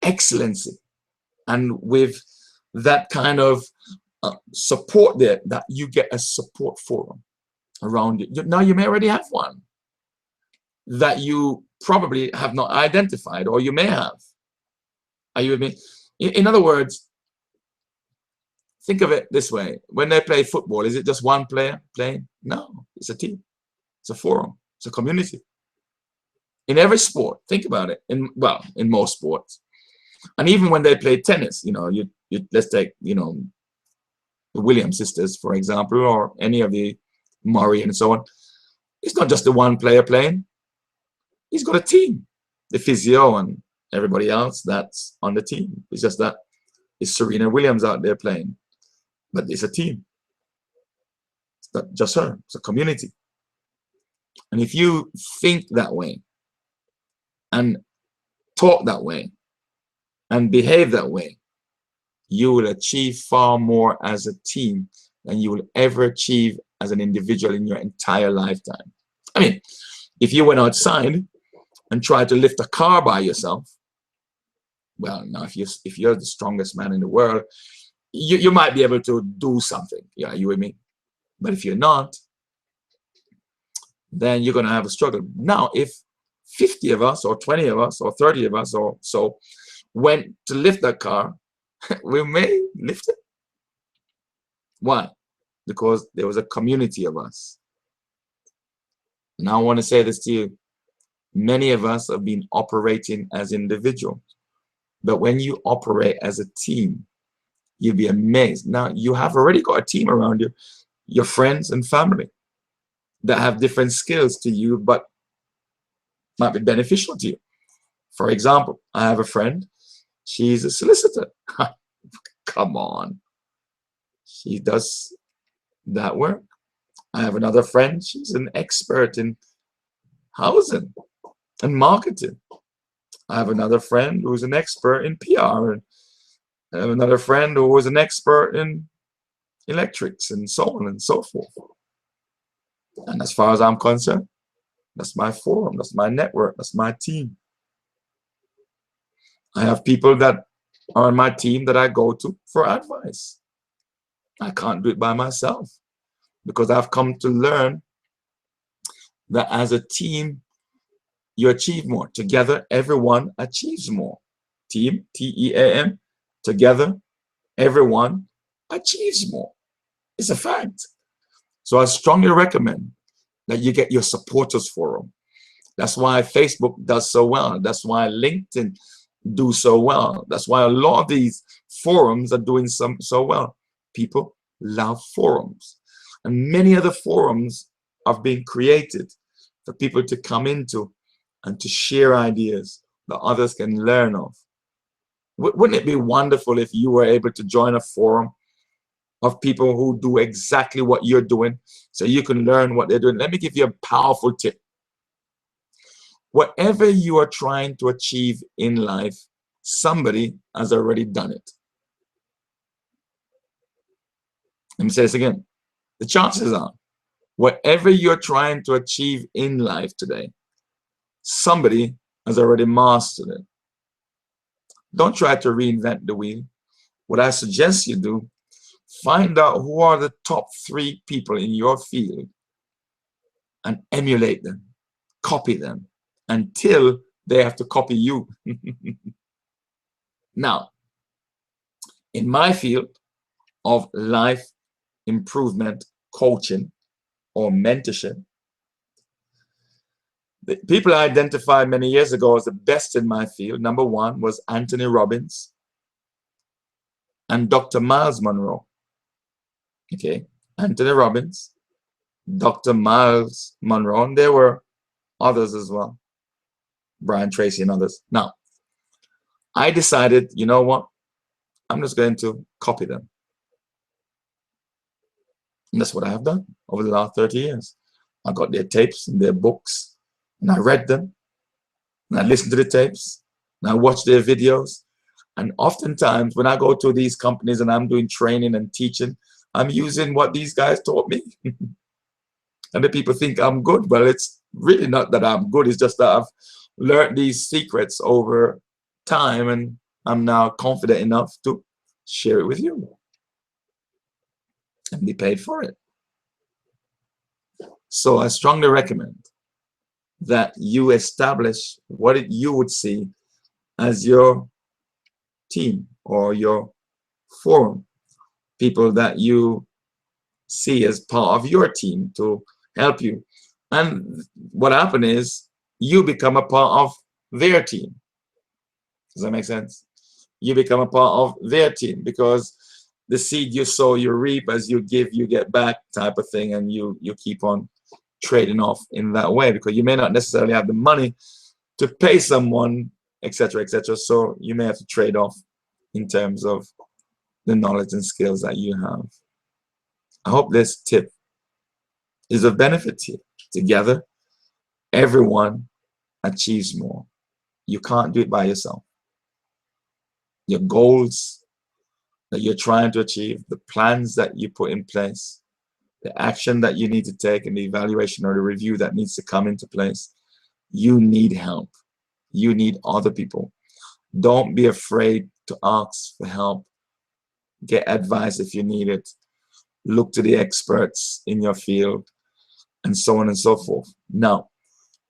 Speaker 1: excellency and with that kind of support there, that you get a support forum around you. Now you may already have one that you probably have not identified, or you may have. Are you with me? In other words, think of it this way. When they play football, is it just one player playing? No, it's a team. It's a forum. It's a community. In every sport, think about it. In most sports. And even when they play tennis, let's take, the Williams sisters, for example, or any of the Murray and so on. It's not just the one player playing. He's got a team. The physio and everybody else that's on the team. It's just that it's Serena Williams out there playing. But it's a team. It's not just her. It's a community. And if you think that way and talk that way and behave that way, you will achieve far more as a team than you will ever achieve as an individual in your entire lifetime. I mean, if you went outside and tried to lift a car by yourself, well, now if you're the strongest man in the world, you might be able to do something. Yeah, you with me? But if you're not, then you're going to have a struggle. Now, if 50 of us or 20 of us or 30 of us or so went to lift that car, we may lift it. Why? Because there was a community of us. Now I want to say this to you. Many of us have been operating as individuals. But when you operate as a team, you'll be amazed. Now you have already got a team around you, your friends and family that have different skills to you, but might be beneficial to you. For example, I have a friend. She's a solicitor. Come on. She does that work. I have another friend. She's an expert in housing and marketing. I have another friend who's an expert in PR. And I have another friend who was an expert in electrics and so on and so forth. And as far as I'm concerned, that's my forum, that's my network, that's my team. I have people that are on my team that I go to for advice. I can't do it by myself because I've come to learn that as a team, you achieve more. Together, everyone achieves more. Team, T-E-A-M, together, everyone achieves more. It's a fact. So I strongly recommend that you get your supporters forum. That's why Facebook does so well. That's why LinkedIn do so well. That's why a lot of these forums are doing so well. People love forums. And many other forums are being created for people to come into and to share ideas that others can learn of. Wouldn't it be wonderful if you were able to join a forum of people who do exactly what you're doing so you can learn what they're doing? Let me give you a powerful tip. Whatever you are trying to achieve in life, somebody has already done it. Let me say this again. The chances are, whatever you're trying to achieve in life today, somebody has already mastered it. Don't try to reinvent the wheel. What I suggest you do, find out who are the top 3 people in your field and emulate them, copy them until they have to copy you. Now, in my field of life improvement coaching or mentorship, the people I identified many years ago as the best in my field, number 1 was Anthony Robbins and Dr. Miles Monroe. Okay, Anthony Robbins, Dr. Miles Monroe, and there were others as well, Brian Tracy and others. Now, I decided, you know what? I'm just going to copy them. And that's what I have done over the last 30 years. I got their tapes and their books, and I read them, and I listened to the tapes, and I watched their videos. And oftentimes when I go to these companies and I'm doing training and teaching, I'm using what these guys taught me. And the people think I'm good. Well, it's really not that I'm good. It's just that I've learned these secrets over time, and I'm now confident enough to share it with you and be paid for it. So I strongly recommend that you establish what you would see as your team or your forum, people that you see as part of your team to help you. And what happened is you become a part of their team. Does that make sense? You become a part of their team, because the seed you sow, you reap. As you give, you get back, type of thing. And you keep on trading off in that way, because you may not necessarily have the money to pay someone, etc., etc. So you may have to trade off in terms of the knowledge and skills that you have. I hope this tip is of benefit to you. Together, everyone achieves more. You can't do it by yourself. Your goals that you're trying to achieve, the plans that you put in place, the action that you need to take, and the evaluation or the review that needs to come into place, you need help. You need other people. Don't be afraid to ask for help. Get advice if you need it. Look to the experts in your field, and so on and so forth. Now,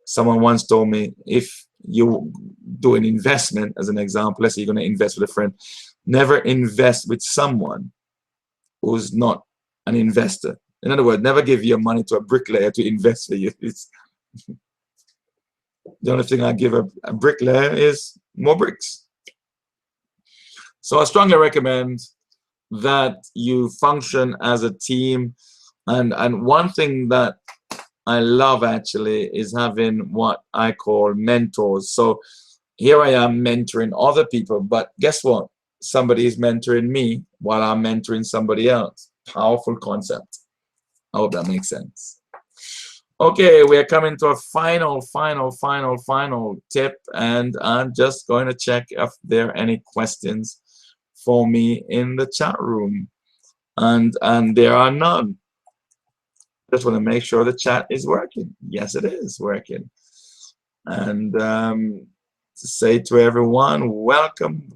Speaker 1: someone once told me, if you do an investment, as an example, let's say you're going to invest with a friend, never invest with someone who's not an investor. In other words, never give your money to a bricklayer to invest for you. It's the only thing I give a bricklayer is more bricks. So I strongly recommend that you function as a team. And one thing that I love actually is having what I call mentors. So here I am mentoring other people, but guess what? Somebody is mentoring me while I'm mentoring somebody else. Powerful concept. I hope that makes sense. Okay, we're coming to a final tip, and I'm just going to check if there are any questions for me in the chat room, and there are none. Just want to make sure the chat is working. Yes, it is working. And to say to everyone, welcome to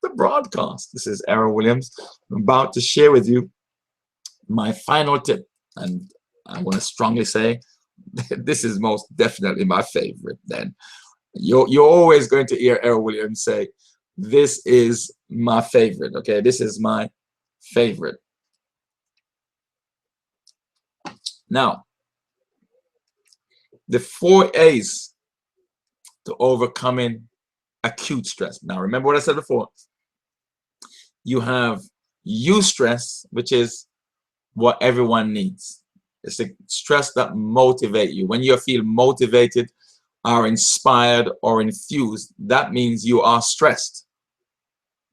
Speaker 1: the broadcast. This is Errol Williams. I'm about to share with you my final tip, and I want to strongly say this is most definitely my favorite. Then you're always going to hear Errol Williams say, this is my favorite. Okay, this is my favorite. Now, the 4 A's to overcoming acute stress. Now, remember what I said before. You have eustress, which is what everyone needs. It's the stress that motivates you. When you feel motivated or inspired or enthused, that means you are stressed,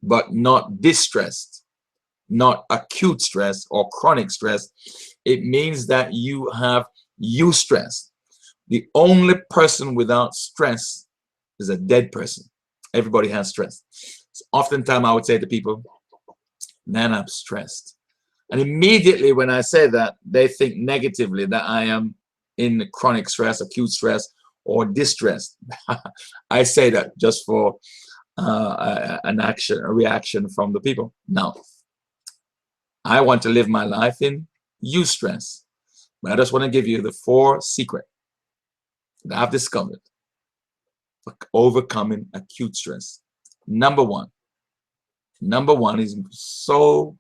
Speaker 1: but not distressed, not acute stress or chronic stress. It means that you have eustress. The only person without stress is a dead person. Everybody has stress. So oftentimes I would say to people, man, I'm stressed. And immediately when I say that, they think negatively that I am in chronic stress, acute stress, or distress. I say that just for a reaction from the people. Now, I want to live my life in eustress. But I just want to give you the 4 secrets that I've discovered for overcoming acute stress. Number one is so,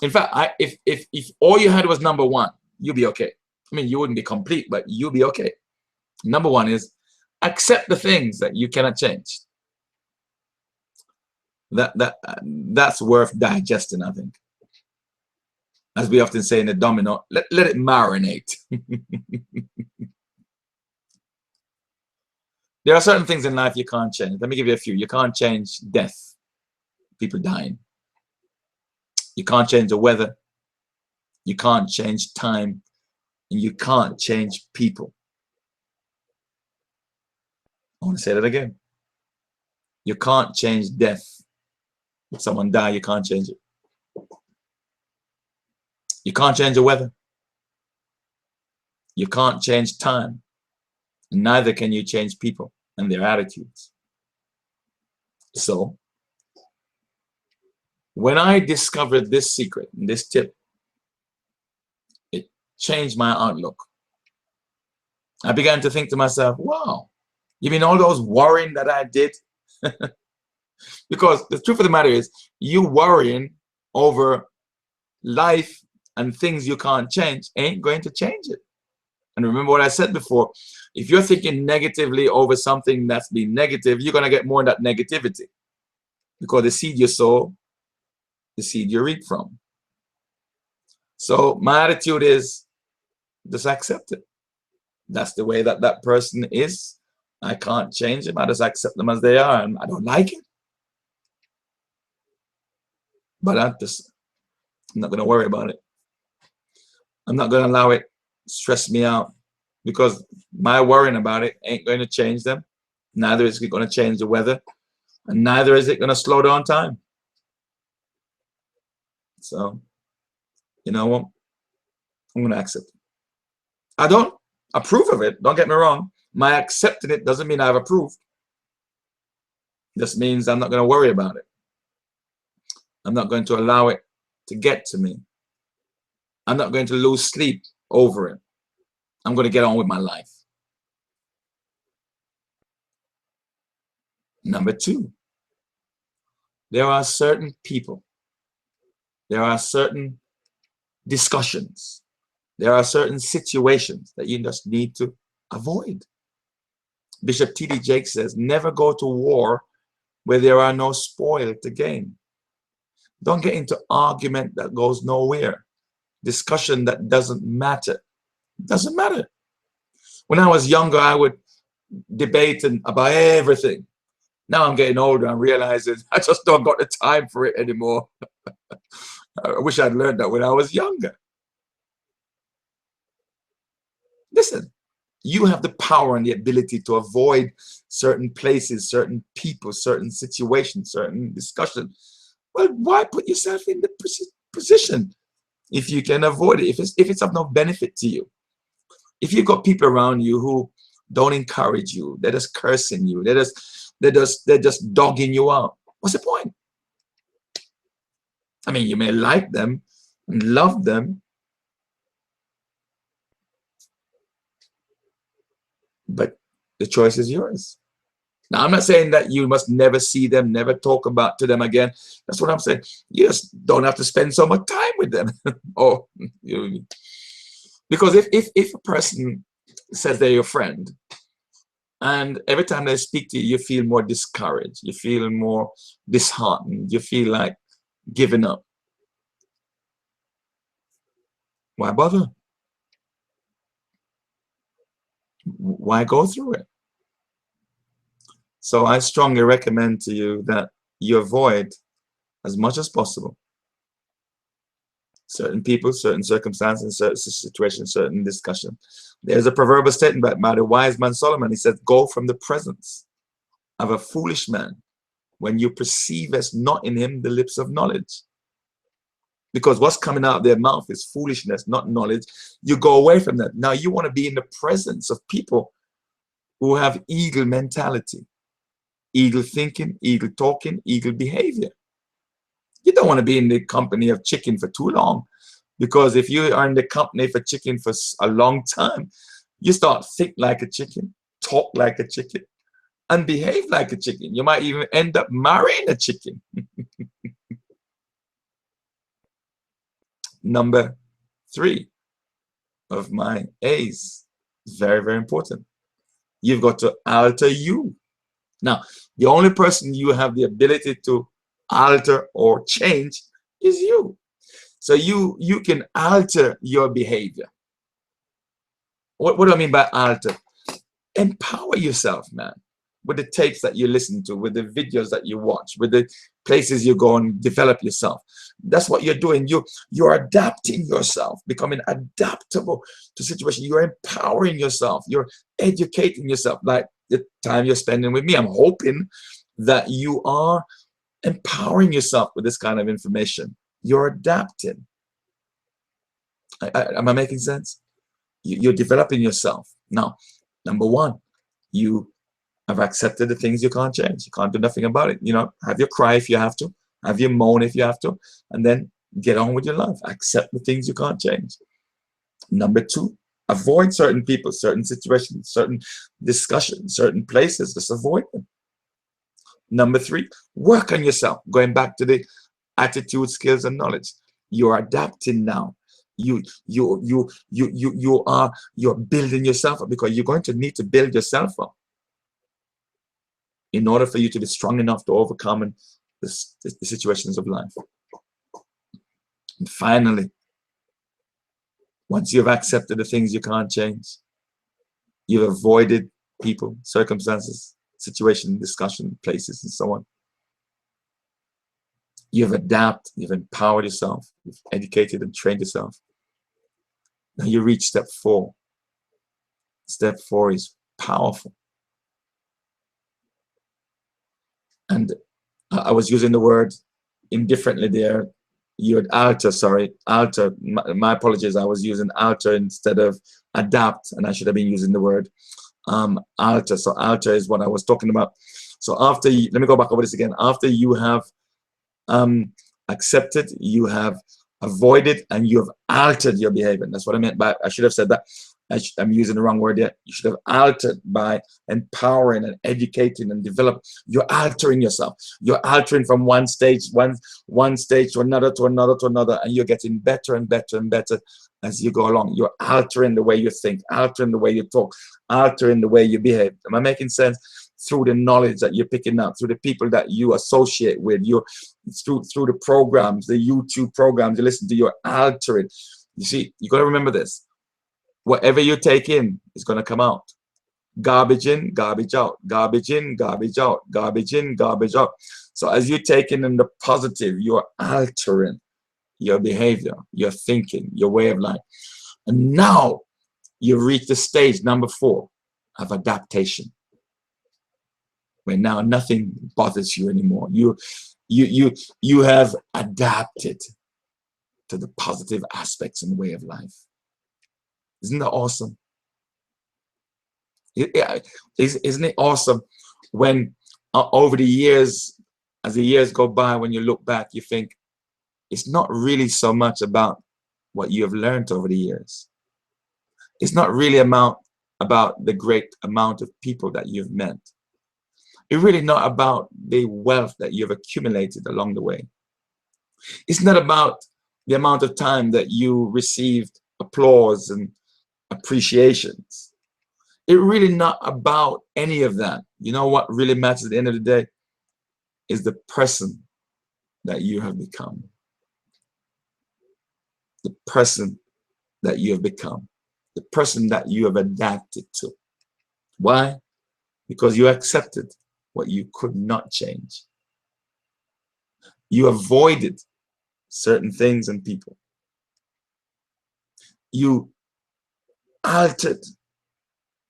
Speaker 1: in fact, if all you had was number 1, you'll be okay. I mean, you wouldn't be complete, but you'll be okay. Number 1 is accept the things that you cannot change. That's worth digesting, I think. As we often say in the domino, let it marinate. There are certain things in life you can't change. Let me give you a few. You can't change death, people dying. You can't change the weather. You can't change time, and you can't change people. I want to say that again. You can't change death. If someone die, you can't change it. You can't change the weather. You can't change time. And neither can you change people and their attitudes. So, when I discovered this secret, this tip, it changed my outlook. I began to think to myself, wow, you mean all those worrying that I did? Because the truth of the matter is, you worrying over life and things you can't change ain't going to change it. And remember what I said before, if you're thinking negatively over something that's been negative, you're going to get more of that negativity. Because the seed you sow, the seed you reap from. So my attitude is, just accept it. That's the way that that person is. I can't change them. I just accept them as they are, and I don't like it. But I'm not going to worry about it. I'm not going to allow it stress me out, because my worrying about it ain't going to change them. Neither is it going to change the weather, and neither is it going to slow down time. So, you know what? I'm going to accept it. I don't approve of it. Don't get me wrong. My accepting it doesn't mean I've approved. This means I'm not going to worry about it. I'm not going to allow it to get to me. I'm not going to lose sleep over it. I'm going to get on with my life. Number two, there are certain people, there are certain discussions, there are certain situations that you just need to avoid. Bishop T.D. Jakes says, never go to war where there are no spoil to gain. Don't get into argument that goes nowhere, discussion that doesn't matter. It doesn't matter. When I was younger, I would debate about everything. Now I'm getting older and realizing I just don't got the time for it anymore. I wish I'd learned that when I was younger. Listen, you have the power and the ability to avoid certain places, certain people, certain situations, certain discussions. Well, why put yourself in the position if you can avoid it, if it's of no benefit to you? If you've got people around you who don't encourage you, they're just cursing you, they're just dogging you out, what's the point? I mean, you may like them and love them, but the choice is yours. Now, I'm not saying that you must never see them, never talk to them again. That's what I'm saying. You just don't have to spend so much time with them. Oh, because if a person says they're your friend, and every time they speak to you, you feel more discouraged, you feel more disheartened, you feel like giving up, why bother? Why go through it? So I strongly recommend to you that you avoid as much as possible certain people, certain circumstances, certain situations, certain discussion. There's a proverbial statement by the wise man Solomon. He says, go from the presence of a foolish man when you perceive as not in him the lips of knowledge. Because what's coming out of their mouth is foolishness, not knowledge. You go away from that. Now you want to be in the presence of people who have eagle mentality, eagle thinking, eagle talking, eagle behavior. You don't want to be in the company of chicken for too long, because if you are in the company for chicken for a long time, you start think like a chicken, talk like a chicken, and behave like a chicken. You might even end up marrying a chicken. Number 3 of my A's is very, very important. You've got to alter you. Now, the only person you have the ability to alter or change is you. So you can alter your behavior. What do I mean by alter? Empower yourself, man, with the tapes that you listen to, with the videos that you watch, with the places you go and develop yourself. That's what you're doing. You're adapting yourself, becoming adaptable to situations. You're empowering yourself. You're educating yourself. Like the time you're spending with me, I'm hoping that you are empowering yourself with this kind of information. You're adapting. Am I making sense? You're developing yourself. Now, number one, you have accepted the things you can't change. You can't do nothing about it. You know, have your cry if you have to, have your moan if you have to, and then get on with your life. Accept the things you can't change. Number two, avoid certain people, certain situations, certain discussions, certain places. Just avoid them. Number three, work on yourself. Going back to the attitude, skills, and knowledge. You're adapting now. You're building yourself up, because you're going to need to build yourself up in order for you to be strong enough to overcome the situations of life. And finally, once you've accepted the things you can't change, you've avoided people, circumstances, situation, discussion, places, and so on. You've adapted, you've empowered yourself, you've educated and trained yourself. Now you reach step 4. Step 4 is powerful. And I was using the word indifferently there. You had alter, sorry, alter. My apologies. I was using alter instead of adapt, and I should have been using the word alter. So alter is what I was talking about. So after you, let me go back over this again. After you have accepted, you have avoided, and you have altered your behavior. That's what I meant by, I should have said that. I'm using the wrong word yet. You should have altered by empowering and educating and develop. You're altering yourself. You're altering from one stage to another, to another, to another, and you're getting better and better and better as you go along. You're altering the way you think, altering the way you talk, altering the way you behave. Am I making sense? Through the knowledge that you're picking up, through the people that you associate with, through the programs, the YouTube programs you listen to, you're altering. You see, you got to remember this. Whatever you take in is going to come out. Garbage in, garbage out. Garbage in, garbage out. Garbage in, garbage out. So as you're taking in the positive, you're altering your behavior, your thinking, your way of life. And now you reach the stage number 4 of adaptation, where now nothing bothers you anymore. You have adapted to the positive aspects and way of life. Isn't that awesome? Isn't it awesome when over the years, as the years go by, when you look back, you think it's not really so much about what you have learned over the years. It's not really about the great amount of people that you've met. It's really not about the wealth that you've accumulated along the way. It's not about the amount of time that you received applause and appreciations. It's really not about any of that. You know what really matters at the end of the day is the person that you have become. The person that you have become. The person that you have adapted to. Why? Because you accepted what you could not change. You avoided certain things and people. You altered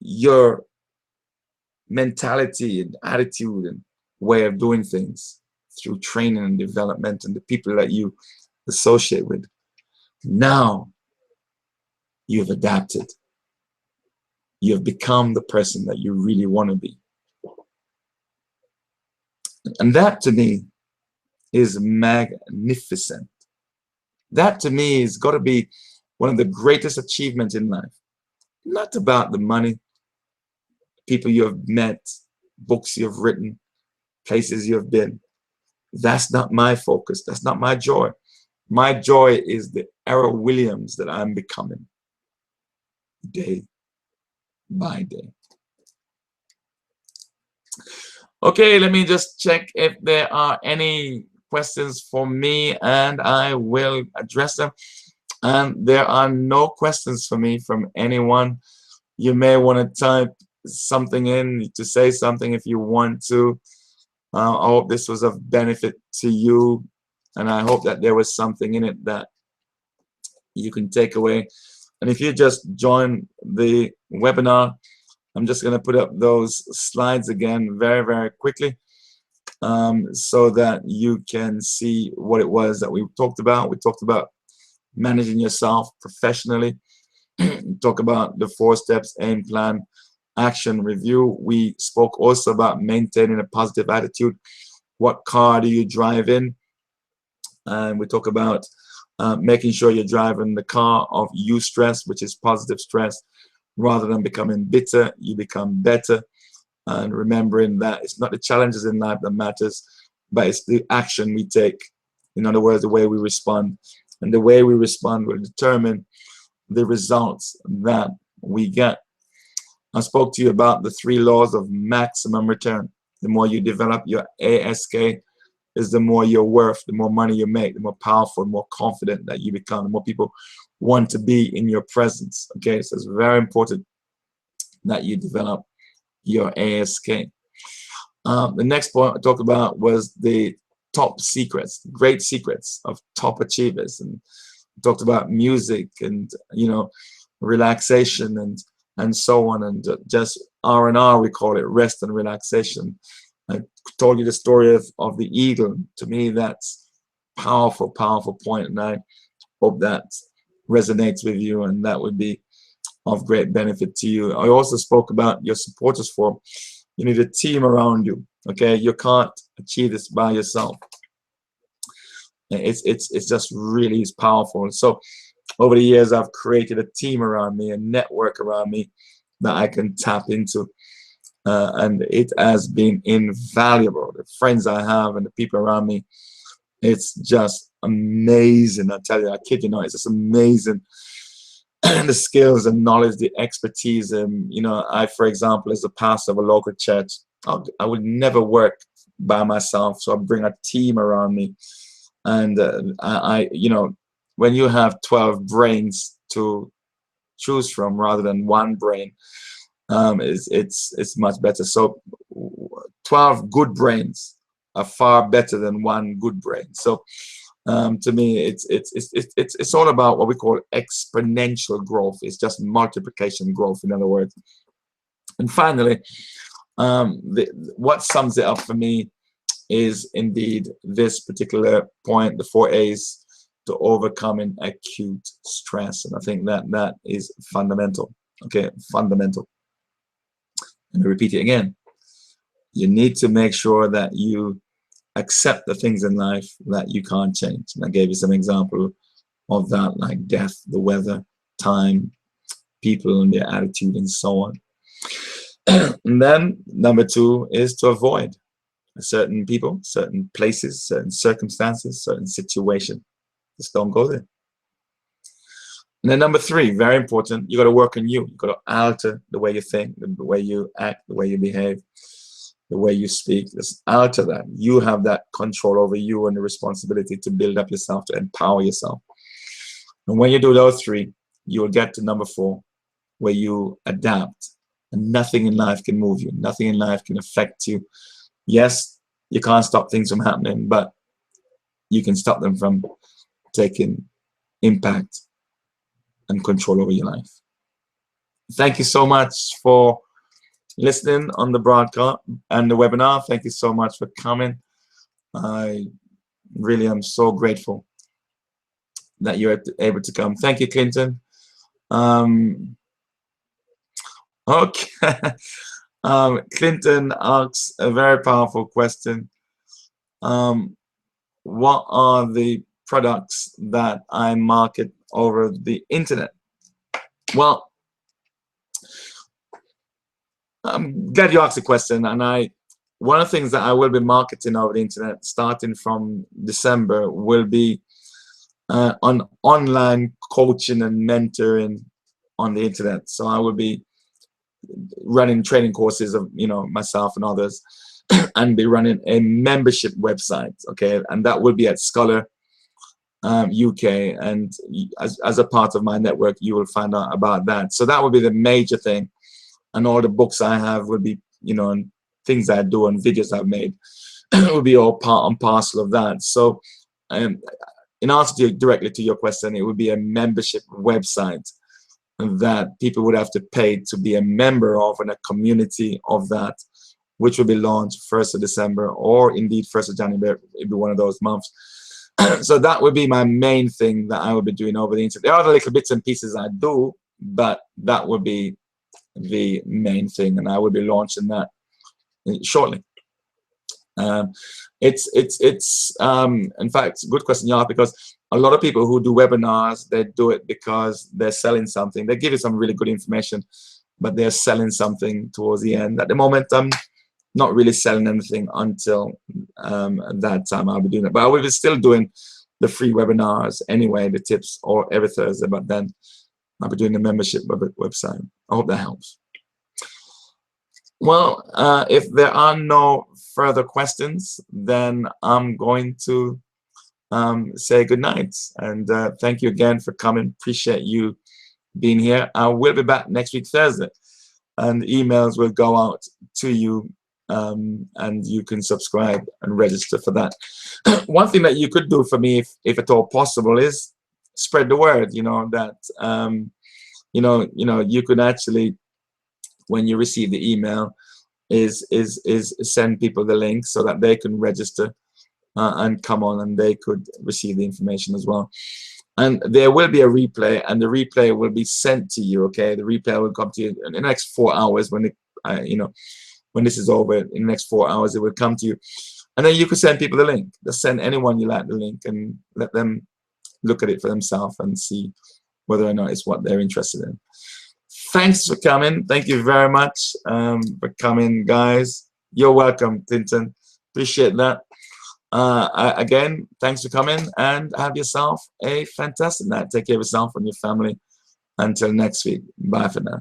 Speaker 1: your mentality and attitude and way of doing things through training and development and the people that you associate with. Now you've adapted. You've become the person that you really want to be. And that to me is magnificent. That to me has got to be one of the greatest achievements in life. Not about the money, people you have met, books you have written, places you have been. That's not my focus. That's not my joy. My joy is the Errol Williams that I'm becoming day by day. Okay, let me just check if there are any questions for me, and I will address them. And there are no questions for me from anyone. You may want to type something in to say something if you want to. I hope this was of benefit to you, and I hope that there was something in it that you can take away. And if you just join the webinar, I'm just going to put up those slides again very quickly, so that you can see what it was that we talked about. We talked about managing yourself professionally. Talk about the 4 steps: aim, plan, action, review. We spoke also about maintaining a positive attitude. What car do you drive in? And we talk about making sure you're driving the car of eustress, which is positive stress. Rather than becoming bitter, you become better. And remembering that it's not the challenges in life that matters, but it's the action we take. In other words, the way we respond. And the way we respond will determine the results that we get. I spoke to you about the 3 laws of maximum return. The more you develop your ASK, is the more you're worth, the more money you make, the more powerful, the more confident that you become, the more people want to be in your presence. Okay, so it's very important that you develop your ASK. The next point I talked about was the top secrets, great secrets of top achievers, and talked about music and, you know, relaxation and so on, and just R&R, we call it, rest and relaxation. I told you the story of the eagle. To me, that's powerful point, and I hope that resonates with you, and that would be of great benefit to you. I also spoke about your supporters forum. You need a team around you. Okay, you can't achieve this by yourself. It's just really is powerful. So over the years, I've created a team around me, a network around me that I can tap into, and it has been invaluable. The friends I have and the people around me, it's just amazing. I tell you, I kid you not, it's just amazing. The skills and knowledge, the expertise. You know, I, for example, as a pastor of a local church, I would never work by myself, so I bring a team around me. And you know, when you have 12 brains to choose from rather than 1 brain, it's much better. So 12 good brains are far better than 1 good brain. So to me, it's all about what we call exponential growth. It's just multiplication growth, in other words. And finally, what sums it up for me is indeed this particular point, the 4 A's to overcoming acute stress. And I think that is fundamental. Okay, fundamental. Let me repeat it again. You need to make sure that you accept the things in life that you can't change. And I gave you some example of that, like death, the weather, time, people and their attitude, and so on. And then number 2 is to avoid certain people, certain places, certain circumstances, certain situation. Just don't go there. And then number 3, very important, you got to work on you. You got to alter the way you think, the way you act, the way you behave, the way you speak. Just alter that. You have that control over you and the responsibility to build up yourself, to empower yourself. And when you do those 3, you will get to number 4, where you adapt. And nothing in life can move you. Nothing in life can affect you. Yes, you can't stop things from happening, but you can stop them from taking impact and control over your life. Thank you so much for listening on the broadcast and the webinar. Thank you so much for coming. I really am so grateful that you're able to come. Thank you, Clinton. Okay. Clinton asks a very powerful question. What are the products that I market over the internet? Well, I'm glad you asked the question. And one of the things that I will be marketing over the internet starting from December will be on online coaching and mentoring on the internet. So I will be running training courses of, you know, myself and others, and be running a membership website. Okay, and that will be at Scholar UK, and as a part of my network, you will find out about that. So that will be the major thing, and all the books I have will be, you know, and things I do and videos I've made will be all part and parcel of that. So in answer directly to your question, it would be a membership website that people would have to pay to be a member of, and a community of that, which will be launched 1st of December, or indeed 1st of January. It'll be one of those months. So that would be my main thing that I would be doing over the internet. There are other little bits and pieces I do, but that would be the main thing, and I will be launching that shortly. It's in fact, good question you asked, because a lot of people who do webinars, they do it because they're selling something. They give you some really good information, but they're selling something towards the end. At the moment, I'm not really selling anything until that time. I'll be doing it, but I will be still doing the free webinars anyway, the tips, or every Thursday. But then I'll be doing the membership website. I hope that helps. Well, if there are no further questions, then I'm going to say good night, and thank you again for coming. Appreciate you being here. I will be back next week Thursday, and emails will go out to you, and you can subscribe and register for that. One thing that you could do for me, if at all possible, is spread the word. You know that you could actually, when you receive the email, is send people the link so that they can register and come on, and they could receive the information as well. And there will be a replay, and the replay will be sent to you. Okay, the replay will come to you in the next 4 hours. When when this is over, in the next 4 hours, it will come to you, and then you can send people the link. Just send anyone you like the link, and let them look at it for themselves and see whether or not it's what they're interested in. Thanks for coming. Thank you very much for coming, guys. You're welcome, Tintin. Appreciate that. Again, thanks for coming, and have yourself a fantastic night. Take care of yourself and your family. Until next week. Bye for now.